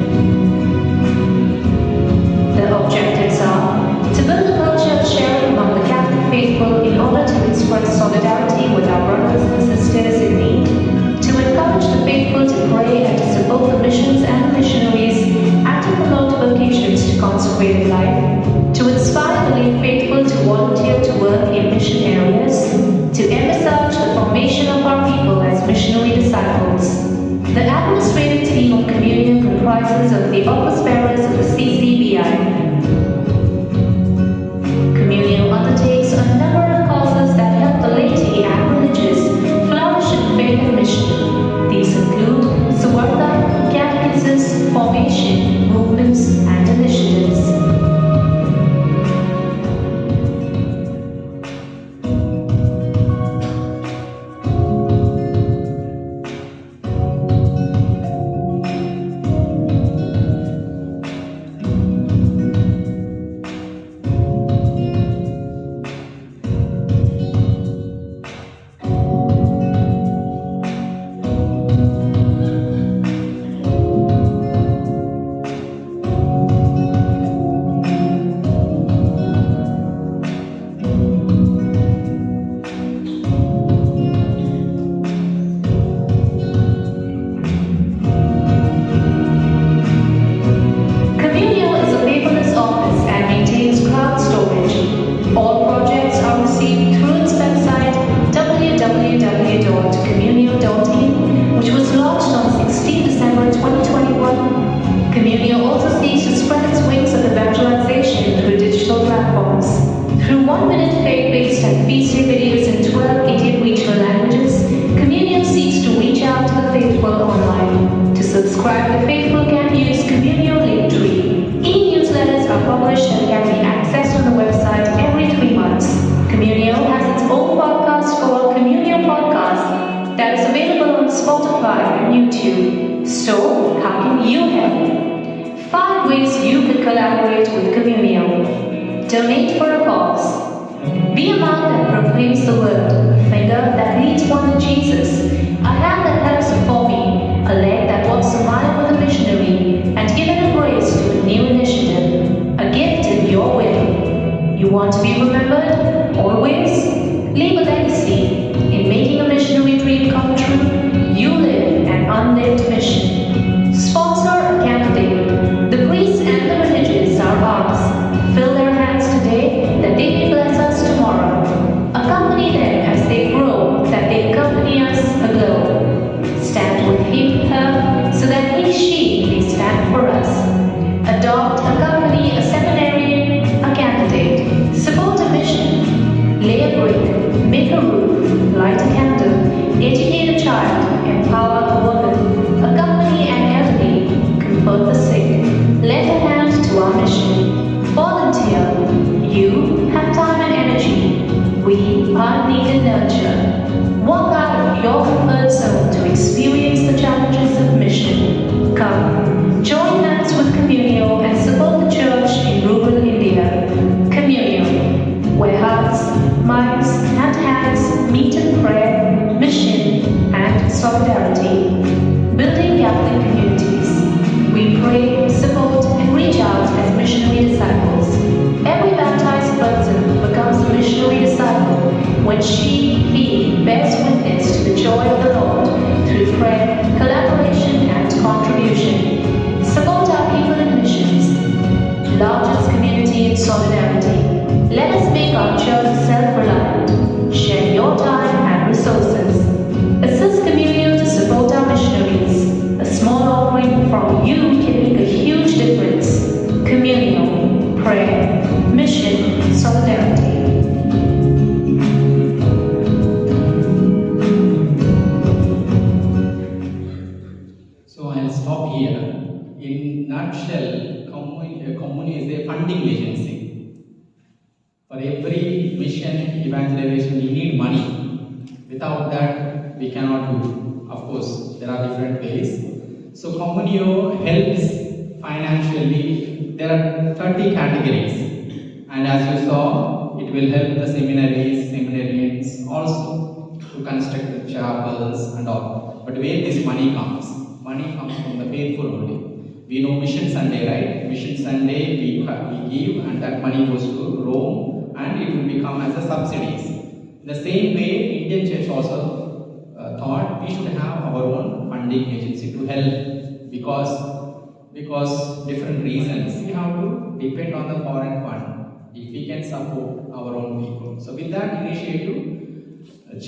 The objectives are to build a culture of sharing among the Catholic faithful in order to express solidarity with our brothers and sisters in need, to encourage the faithful to pray and to support the missions and missionaries, and to promote vocations to consecrated life, to inspire the lay faithful to volunteer to work in mission areas, to envisage the formation of our people as missionary disciples. The administrative team of Communio comprises of the office bearers of the CCBI. Communio undertakes a number of causes that help the laity and religious flourish in faith and mission. These include Suvarta, catechesis, formation, movements, and initiatives. Communio also seeks to spread its wings of evangelization through digital platforms. Through 1-minute faith-based and feast-day videos in 12 Indian regional languages, Communio seeks to reach out to the faithful online. To subscribe, the faithful can use Communio Linktree. E-newsletters are published and can be accessed on the website every 3 months. Communio has its own podcast called Communio Podcast that is available on Spotify and YouTube. So, how can you help? 5 ways you could collaborate with Communio. Donate for a cause. Be a mouth that proclaims the word, a finger that leads one to Jesus, a hand that helps inform me, a leg that walks a mile with a missionary, and give an embrace to a new initiative, a gift in your will. You want to be remembered? Always? Leave a legacy. In making a missionary dream come true, you live an unlived mission. Sponsor a candidate. The priests and the religious are ours. Fill their hands today that they may bless us tomorrow. Accompany them as they grow, that they accompany us aglow. Stand with him, her, so that he, she may stand for us. Adopt, accompany a seminary, a candidate. Support a mission. Lay a brick, make a roof, light a candle, educate a child, empower a woman, accompany an elderly, comfort the sick, lend a hand to our mission. Volunteer. You have time and energy. We are need and nurture. Walk out of your comfort zone to experience the challenges of mission. Come, join hands with Communio and support the Church in rural India. Communio, where hearts solidarity. Let us make our church self-reliant. Share your time and resources. Assist Communio to support our missionaries. A small offering from you can make a huge difference. Communio, prayer, mission, solidarity. So I'll stop here. In nutshell, Communio is a funding agency. For every mission evangelization, we need money. Without that, we cannot do. Of course, there are different ways. So Communio helps financially. There are 30 categories, and as you saw, it will help the seminaries, seminarians also to construct the chapels and all. But where this money comes? Money comes from the faithful only. We know Mission Sunday, right? Mission Sunday we give, and that money goes to Rome, and it will become as a subsidies. In the same way, Indian Church also thought we should have our own funding agency to help because different reasons we have to depend on the foreign fund if we can support our own people. So with that initiative, the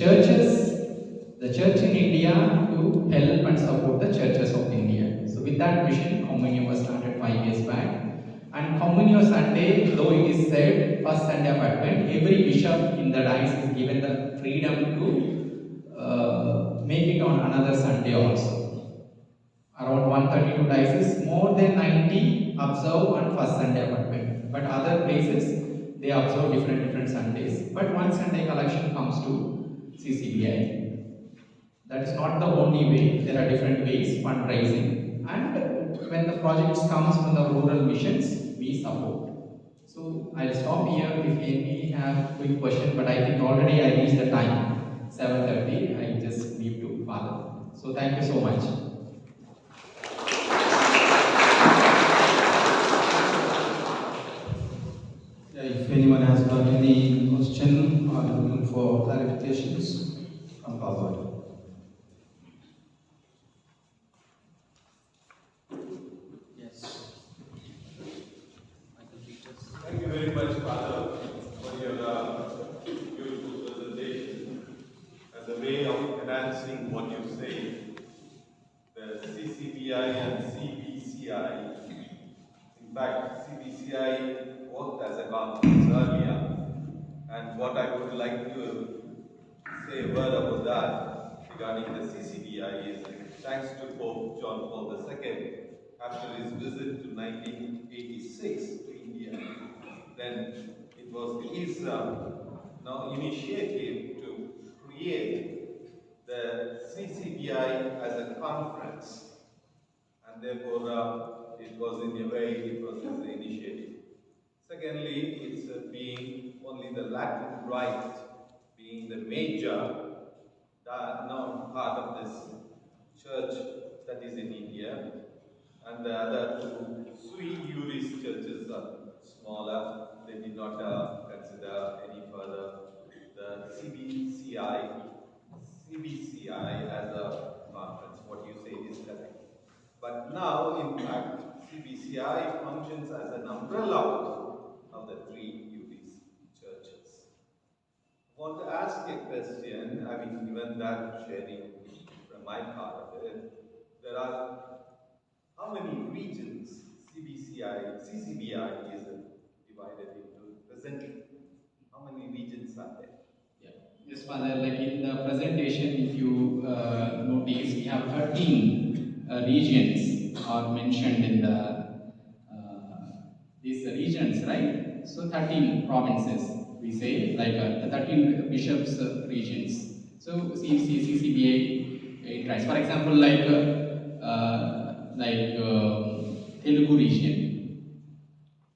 church in India to help and support the churches of India. So with that mission, Communio was started 5 years back. And Communio Sunday, though it is said first Sunday of Advent, every bishop in the diocese is given the freedom to make it on another Sunday also. Around 132 dioceses, more than 90 observe on first Sunday of Advent. But other places, they observe different Sundays. But one Sunday collection comes to CCBI. That is not the only way. There are different ways, fundraising. And when the projects comes from the rural missions, we support. So I'll stop here if any have quick question, but I think already I reached the time, 7:30. I just leave to Father. So thank you so much. If anyone has got any question or looking for clarifications, come forward. Yes. Thank you very much, Father, for your beautiful presentation as a way of enhancing what you say. The CCBI and CBCI. In fact, CBCI worked as a conference earlier, and what I would like to say a word about that regarding the CCBI is thanks to Pope John Paul II after his visit to 1986 to India. Then it was his initiative to create the CCBI as a conference, and therefore it was in a way it was his initiative. Secondly, it's being only the Latin Rite being the major part of this church that is in India, and the other two sui juris churches are smaller. They did not consider any further the CBCI as a conference. What you say is correct. But now, in fact, CBCI functions as an umbrella of the three juris churches. I want to ask a question, having given that sharing from my part of it. There are how many regions CCBI is divided into presently? How many regions are there? Yeah. Yes, Father, like in the presentation, if you notice, we have 13 regions are mentioned in these regions, right? So 13 provinces, we say, like the 13 bishops' regions. So CCBA interests. For example, Telugu region,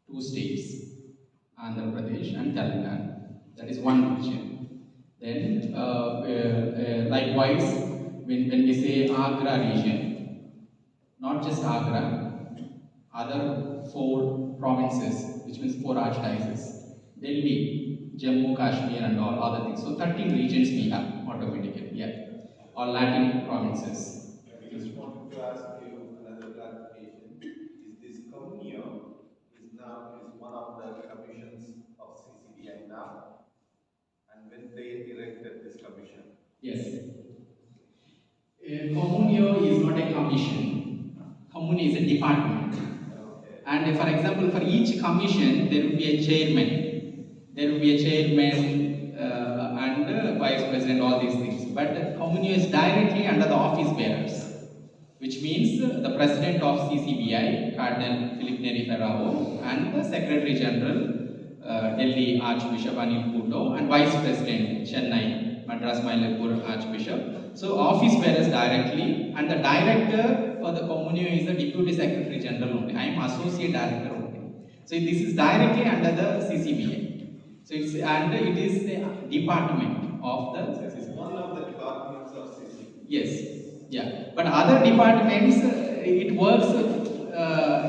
2 states, Andhra Pradesh and Telangana. That is one region. Then, likewise, when we say Agra region, not just Agra, other 4 provinces, which means 4 archdioceses, Delhi, Jammu, Kashmir, and all other things. So 13 regions we have automatically, yeah, or Latin provinces. I just wanted to ask you another clarification. Is this Communio is one of the commissions of CCBI now, and when they erected this commission. Yes. Communio is not a commission. Communio is a department. Okay. And for example, for each commission, there will be a chairman. There will be a chairman and vice president, all these things. But Communio is directly under the office bearers, which means the president of CCBI, Cardinal Philip Neri Ferraro, and the Secretary General, Delhi Archbishop Anil Puto, and Vice President, Chennai, Madras Mylapore Archbishop. So office bearers directly, and the director for the Communio is the Deputy Secretary General only. I am Associate Director only. So this is directly under the CCBI. So it is the department of the CCBI. One of the departments of CCBI. Yes. Yeah, but other departments, it works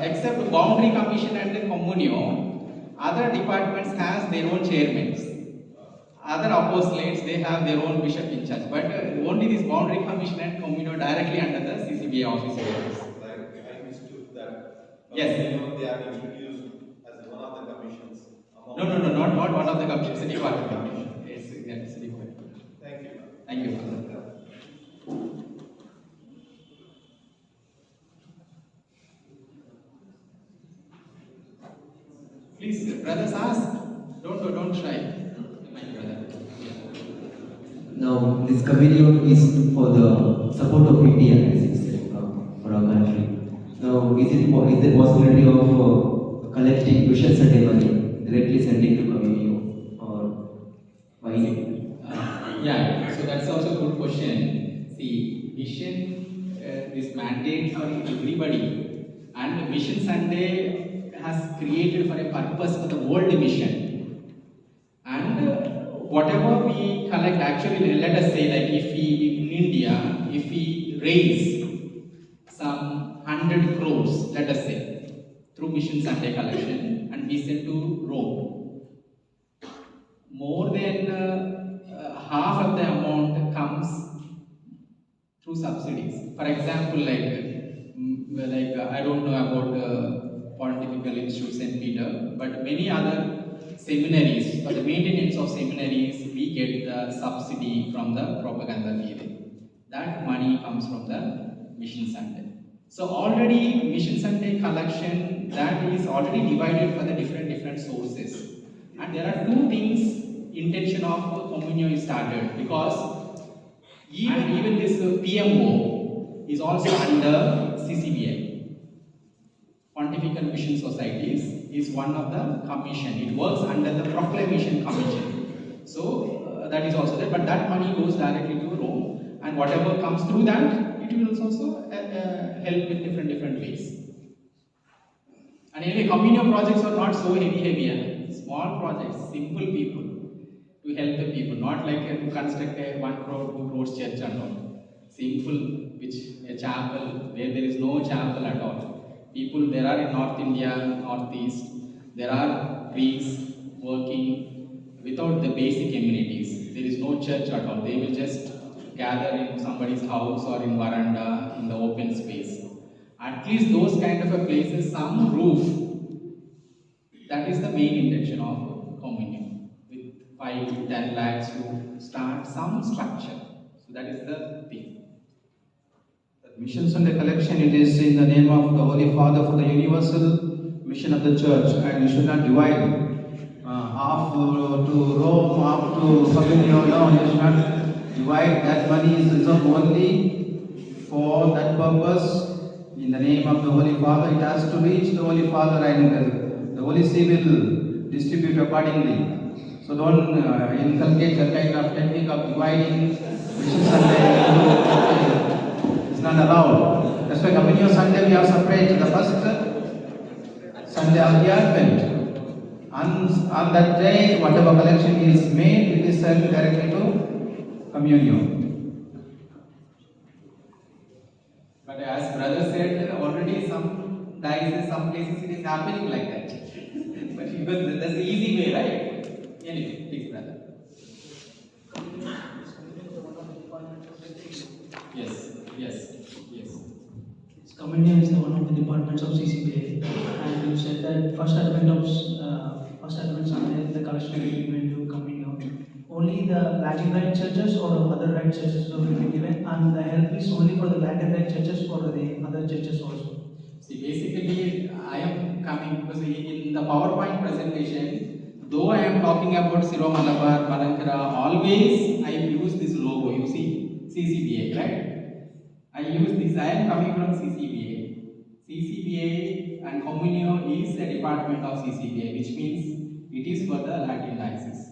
except Boundary Commission and the Communio, other departments has their own chairmen. Other apostolates, they have their own bishop in charge. But only this Boundary Commission and Communio directly under the CCBI office. Like I understood that. Yes. They are introduced as one of the commissions. No, not one of the commissions, it's a department. It's a department. Thank you. Thank you, Father. Please, brothers, ask. Don't shy. My brother. Now, this Communio is for the support of India, as you said, for our country. Now, is there possibility of collecting Vision Sunday money, directly sending to Communio, or why? Yeah, so that's also a good question. See, Vision is mandate for everybody, and Vision Sunday has created for a purpose for the world mission. And whatever we collect, actually, let us say that if we raise some 100 crores, let us say, through Mission Sunday collection, and we send to Rome, more than half of the amount comes through subsidies. For example, I don't know about Pontifical Institute St. Peter, but many other seminaries, for the maintenance of seminaries, we get the subsidy from the propaganda fee. That money comes from the Mission Sunday. So already Mission Sunday collection, that is already divided for the different sources. And there are two things intention of Communio is started, because even this PMO is also under CCBI. Pontifical Mission Societies is one of the commission. It works under the Proclamation Commission. So that is also there, but that money goes directly to Rome, and whatever comes through that, it will also help in different ways. And anyway, Communio projects are not so heavy. Small projects, simple people to help the people, not like to construct a 1 crore, 2 crores church and all. Simple, which a chapel where there is no chapel at all. People, there are in North India, Northeast, there are priests working without the basic amenities. There is no church at all. They will just gather in somebody's house or in veranda, in the open space. At least those kind of a places, some roof. That is the main intention of Communio. With 5 to 10 lakhs to start some structure. So that is the thing. Mission Sunday collection, it is in the name of the Holy Father for the universal mission of the church, and you should not divide half to Rome, half to Communio. No, you should not divide. That money is reserved only for that purpose. In the name of the Holy Father, it has to reach the Holy Father, and the Holy See will distribute accordingly. So don't inculcate that kind of technique of dividing Mission Sunday. It's not allowed. That's why Communio Sunday we have separate the first Sunday of the Advent. On that day, whatever collection is made, it is sent directly to Communio. But as brother said, already some diocese, some places it is happening like that. But because that's the easy way, right? Anyway, please, brother. Yes. Communio is one of the departments of CCBI, and you said that first advent of the Latin Rite churches or other Rite churches will be given, and the help is only for the Latin Rite churches or the other churches also? See, basically, I am coming because in the PowerPoint presentation, though I am talking about Siro Malabar, Malankara, always I use this logo. You see, CCBI, right? I use this. I am coming from CCBI. CCBI and Communio is a department of CCBI, which means it is for the Latin diocese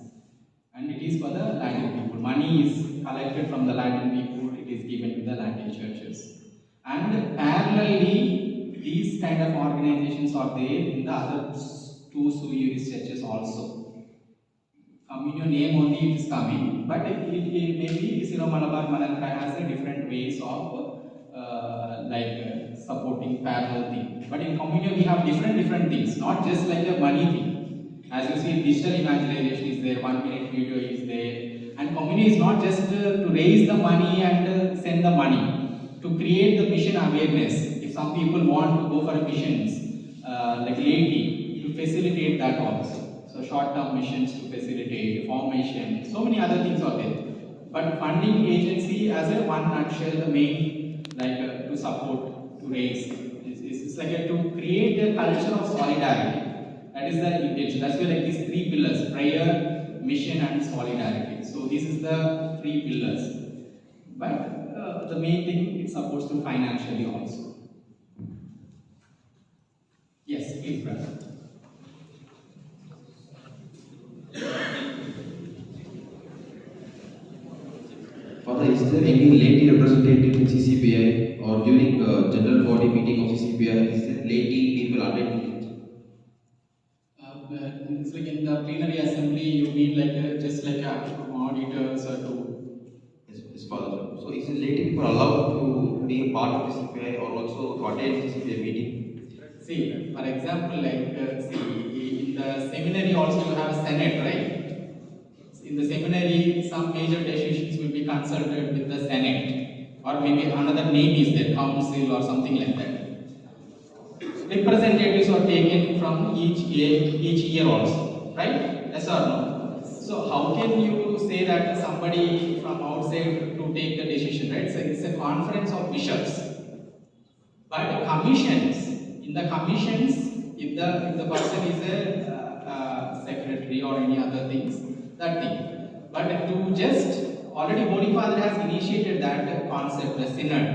and it is for the Latin people. Money is collected from the Latin people. It is given to the Latin churches. And parallelly, these kind of organizations are there in the other two sui juris churches also. Communio name only it is coming, but maybe Siro Malabar Malankara has a different ways of supporting parallel thing. But in Communio we have different things, not just like a money thing. As you see, digital evangelization is there, 1 minute video is there, and Communio is not just to raise the money and send the money, to create the mission awareness. If some people want to go for missions, like lately, to facilitate that also. So short-term missions to facilitate, formation, so many other things are there. But funding agency as a one nutshell, the main to support, to raise, it's like to create a culture of solidarity. That is the intention. That's why these three pillars: prayer, mission, and solidarity. So this is the three pillars. But the main thing is supposed to financially also. Yes, please, brother. Father, is there any laity representative in CCBI or during general body meeting of CCBI? Is there laity people attending it? It's like in the plenary assembly, you need just like auditors or to. Yes, Father. So is it laity people allowed to be a part of the CCBI or also to attend CCBI meeting? See, for example, in the seminary also you have Senate, right? In the seminary, some major decisions will be consulted with the Senate, or maybe another name is there, council or something like that. Representatives are taken from each year also, right? Yes or no? So how can you say that somebody from outside to take the decision, right? So it's a conference of bishops. But commissions, in the commissions, if the person is a secretary or any other things, that thing. But to just, already Holy Father has initiated that concept, the synod.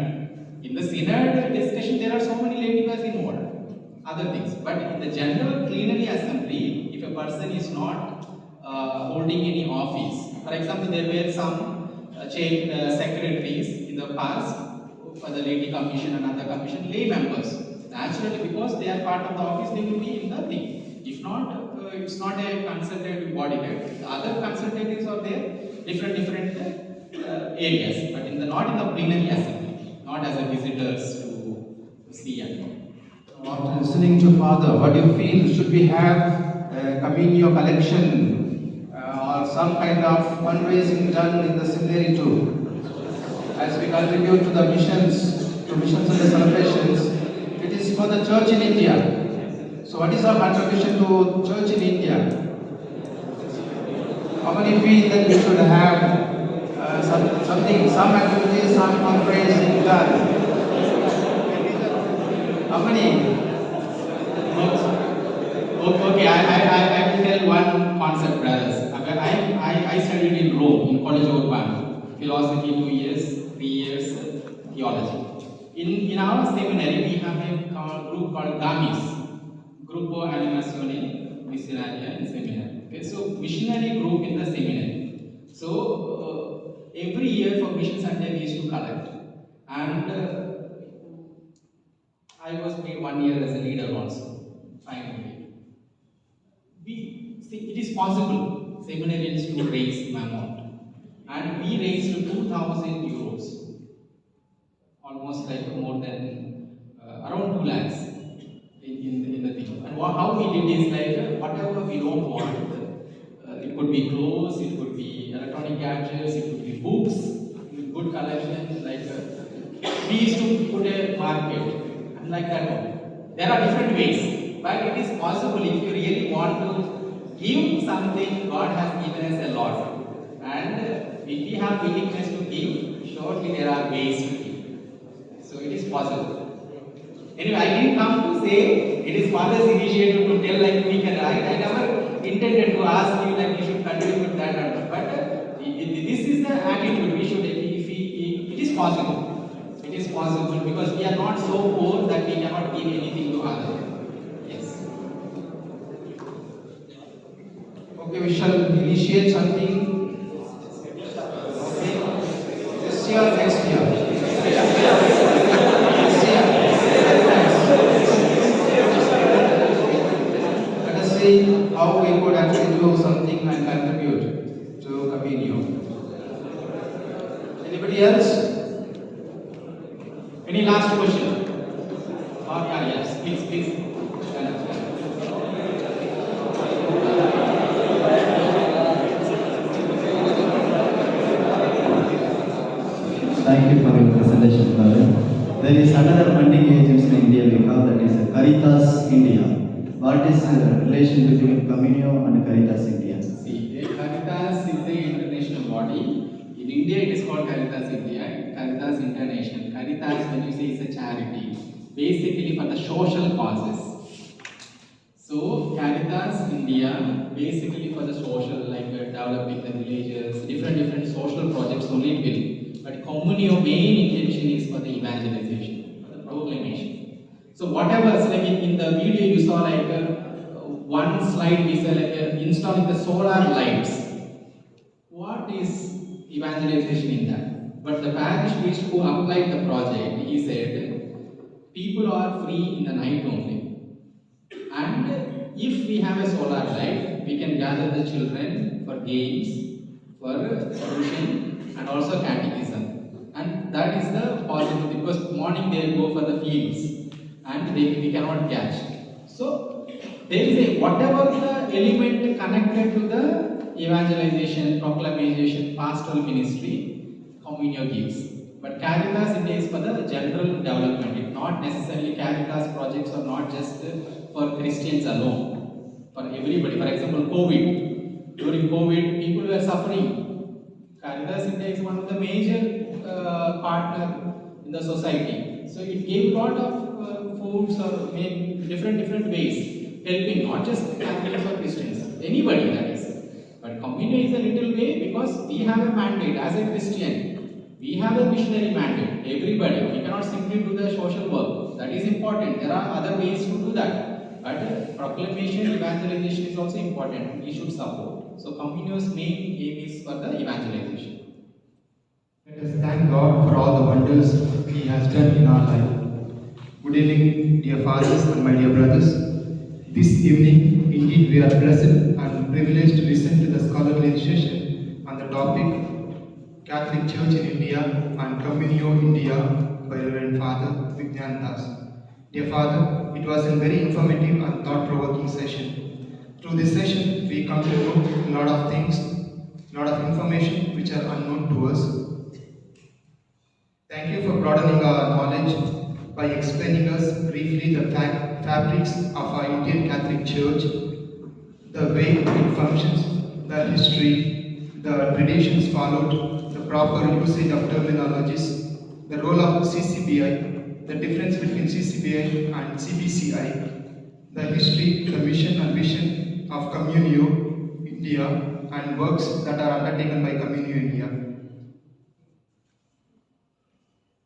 In the synod discussion, there are so many laity involved, other things. But in the general plenary assembly, if a person is not holding any office, for example, there were some secretaries in the past for the laity commission and other commission, lay members. Naturally, because they are part of the office, they will be in the thing. If not, it's not a consultative body, right? The other consultatives are there, different areas, but not in the plenary assembly, not as a visitors to see and all. After listening to Father, what do you feel? Should we have a Communio collection or some kind of fundraising done in the seminary too? As we contribute to the missions and the celebrations, it is for the church in India. So what is our contribution to church in India? How many feel that we should have some activities, some fundraising done? How many? Okay, I will tell one concept, brothers. I studied in Rome, in College Urbano, philosophy 2 years, 3 years, theology. In our seminary, we have a group called GAMIS, Gruppo Animazione Missionaria in Seminary. Okay, so missionary group in the seminary. So every year for Mission Sunday we used to collect, and I was made 1 year as a leader also. Finally, it is possible seminarians to raise amount, and we raised 2,000 euros, almost more than around 2 lakhs. In the thing. And how we did is whatever we don't want, it could be clothes, it could be electronic gadgets, it could be books, good collection, we used to put a market, and like that one. There are different ways, but it is possible if you really want to give something. God has given us a lot, and And if we have willingness to give, surely there are ways to give. So it is possible. Anyway, I didn't come to say it is father's initiative to tell like we can write. I never intended to ask you like you should contribute that or not. But this is the attitude we should. It is possible. It is possible because we are not so poor that we cannot give anything to others. Yes. Okay, we shall initiate something. Okay. This year, next year. Let us see how we could actually do something and contribute to Communio. Anybody else? Any last question? Yes, please. Thank you for your presentation, brother. There is another funding agency in India we call that is Caritas India. What is the relation between Communio and Caritas India? See, Caritas is the international body. In India, it is called Caritas India, Caritas International. Caritas, when you say, is a charity, basically for the social causes. So, Caritas India, basically for the social, like developing the villages, different social projects only it will. But Communio main intention is for the evangelization, for the proclamation. So, whatever, so like in the video you saw like one slide we said like installing the solar lights. What is evangelization in that? But the parish priest who applied the project, he said, people are free in the night only. And if we have a solar light, we can gather the children for games, for tuition, and also catechism. And that is the possibility because morning they go for the fields and we cannot catch. So there is a whatever the element connected to the evangelization, proclamation, pastoral ministry, Communio gives. But Caritas India is for the general development. It not necessarily Caritas projects are not just for Christians alone. For everybody. For example, COVID. During COVID, people were suffering. Caritas India is one of the major partner in the society. So it gave a lot of foods or maybe different ways, helping not just Catholics or Christians, anybody that is. But Communio is a little way because we have a mandate as a Christian. We have a missionary mandate. Everybody. We cannot simply do the social work. That is important. There are other ways to do that. But proclamation, evangelization is also important. We should support. So Communio's main aim is for the evangelization. Let us thank God for all the wonders He has done in our life. Good evening, dear fathers and my dear brothers. This evening, indeed, we are blessed and privileged to listen to the scholarly session on the topic Catholic Church in India and Communio India by Reverend Father Vignan Das. Dear Father, it was a very informative and thought-provoking session. Through this session, we come to know a lot of things, a lot of information which are unknown to us. Thank you for broadening our knowledge by explaining us briefly the fabrics of our Indian Catholic Church, the way it functions, the history, the traditions followed, the proper usage of terminologies, the role of CCBI, the difference between CCBI and CBCI, the history, the mission and vision of Communio India and works that are undertaken by Communio India.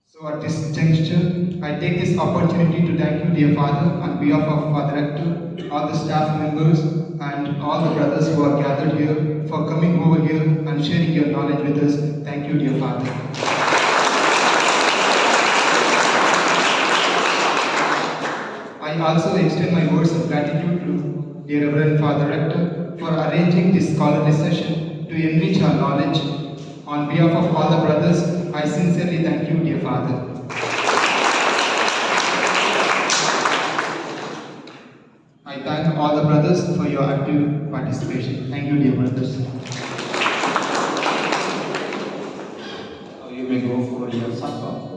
So at this juncture, I take this opportunity to thank you, dear Father, on behalf of Father Rector, all the staff members and all the brothers who are gathered here for coming over here and sharing your knowledge with us. Thank you, dear Father. I also extend my words of gratitude to dear Reverend Father Rector for arranging this scholarly session to enrich our knowledge. On behalf of all the brothers, I sincerely thank you, dear Father. I thank all the brothers for your active participation. Thank you, dear brothers. Now you may go for your supper.